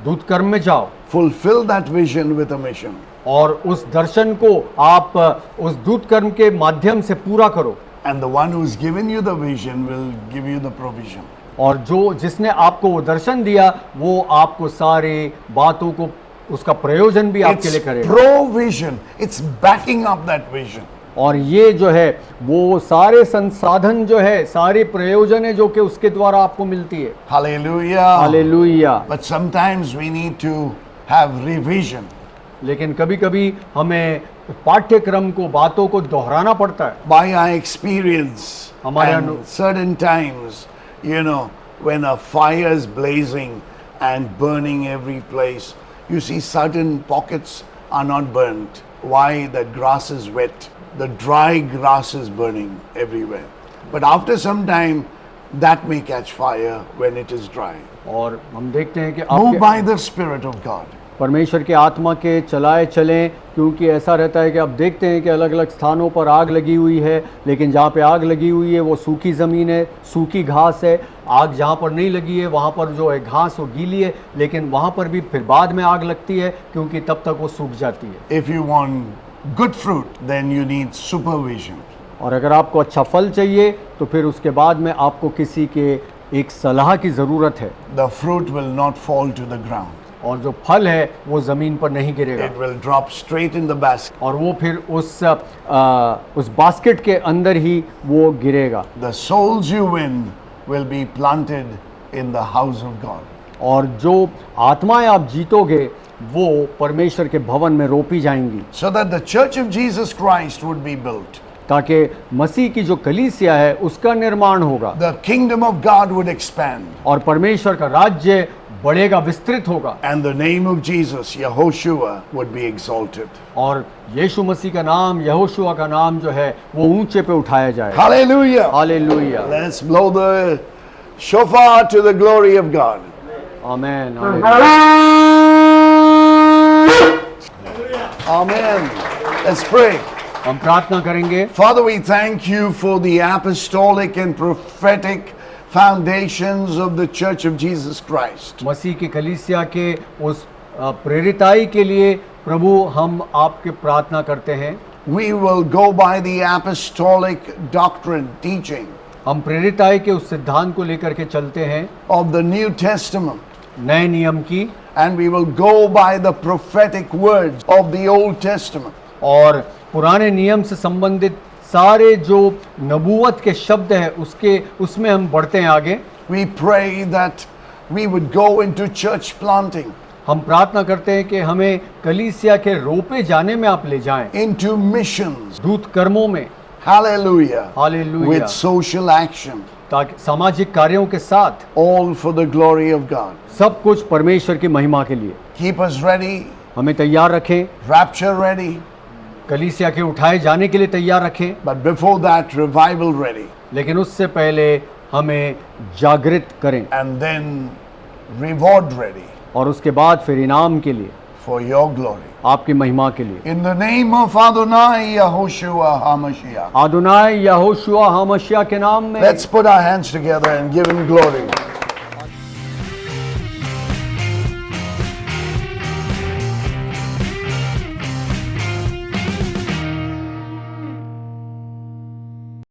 B: दूत कर्म में जाओ
A: Fulfill that vision with a mission.
B: और उस दर्शन को आप उस दूत कर्म के माध्यम से पूरा करो।
A: And the one who's given you the vision will give you the provision.
B: और जिसने आपको वो दर्शन दिया वो आपको सारी बातों को उसका प्रयोजन भी आपके लिए
A: It's
B: करेगा।
A: provision. It's backing up that vision.
B: और ये जो है वो सारे संसाधन जो है, सारे प्रयोजन है जो कि उसके द्वारा आपको मिलती है।
A: Hallelujah.
B: Hallelujah.
A: But sometimes we need to have revision.
B: लेकिन कभी कभी हमें पाठ्यक्रम को, बातों को दोहराना पड़ता है।
A: By our experience
B: हमारे
A: and certain times, when a fire is blazing and burning every place, you see certain pockets are not burnt. Why? The grass is wet. The dry grass is burning everywhere. But after some time, that may catch fire when it is dry.
B: और हम देखते हैं कि
A: Move
B: आपके
A: by the Spirit of God.
B: परमेश्वर के आत्मा के चलाए चलें, क्योंकि ऐसा रहता है कि आप देखते हैं कि अलग अलग स्थानों पर आग लगी हुई है, लेकिन जहाँ पे आग लगी हुई है वो सूखी ज़मीन है, सूखी घास है। आग जहाँ पर नहीं लगी है वहाँ पर जो है घास वो गीली है, लेकिन वहाँ पर भी फिर बाद में आग लगती है, क्योंकि तब तक वो सूख जाती है।
A: If you want good fruit, then you need supervision.
B: और अगर आपको अच्छा फल चाहिए तो फिर उसके बाद में आपको किसी के एक सलाह की ज़रूरत है,
A: The fruit will not fall to the ground.
B: और जो फल है वो ज़मीन पर नहीं गिरेगा,
A: It will drop straight in the basket.
B: और वो फिर उस बास्केट के अंदर ही वो गिरेगा।
A: The souls you win will be planted in the house of God.
B: और जो आत्माएं आप जीतोगे वो परमेश्वर के भवन में रोपी जाएंगी,
A: So that the church of Jesus Christ would be built.
B: ताकि मसीह की जो कलीसिया है उसका निर्माण होगा,
A: The kingdom of God would expand.
B: और परमेश्वर का राज्य बढ़ेगा, विस्तृत होगा,
A: And the name of Jesus, Yehoshua, would be exalted.
B: और यीशु मसीह का नाम, यहोशुआ का नाम जो है वो ऊंचे पे उठाया जाएगा।
A: Hallelujah.
B: Hallelujah,
A: Let's blow the shofar to the glory of God.
B: Amen,
A: Amen. Let's pray.
B: हम प्रार्थना करेंगे।
A: Father, we thank you for the apostolic and prophetic foundations of the Church of Jesus Christ.
B: मसीह की कलीसिया के उस प्रेरिताई के लिए प्रभु हम आपके प्रार्थना करते हैं।
A: We will go by the apostolic doctrine, teaching
B: हम प्रेरिताई के उस सिद्धांत को लेकर के चलते हैं,
A: of the New Testament,
B: नए नियम की,
A: and we will go by the prophetic words of the Old Testament.
B: और पुराने नियम से संबंधित सारे जो नबूवत के शब्द है उसमें हम बढ़ते हैं आगे।
A: We pray that we would go into church planting,
B: हम प्रार्थना करते हैं कि हमें कलीसिया के रोपे जाने में आप ले जाएं,
A: into missions,
B: दूत कर्मों में,
A: hallelujah,
B: hallelujah,
A: with social action,
B: ताकि सामाजिक कार्यों के साथ,
A: all for the glory of God.
B: सब कुछ परमेश्वर की महिमा के लिए।
A: Keep us ready,
B: हमें तैयार रखें,
A: rapture ready,
B: कलीसिया के उठाए जाने के लिए तैयार रखें,
A: but before that, revival ready,
B: लेकिन उससे पहले हमें जागृत करें,
A: and then reward ready
B: और उसके बाद फिर इनाम के लिए,
A: for your glory.
B: आपकी महिमा के लिए।
A: In the name of Adonai Yehoshua HaMashiach.
B: आदोनाई Yehoshua हामशिया के नाम में
A: Let's put our hands together and give him glory.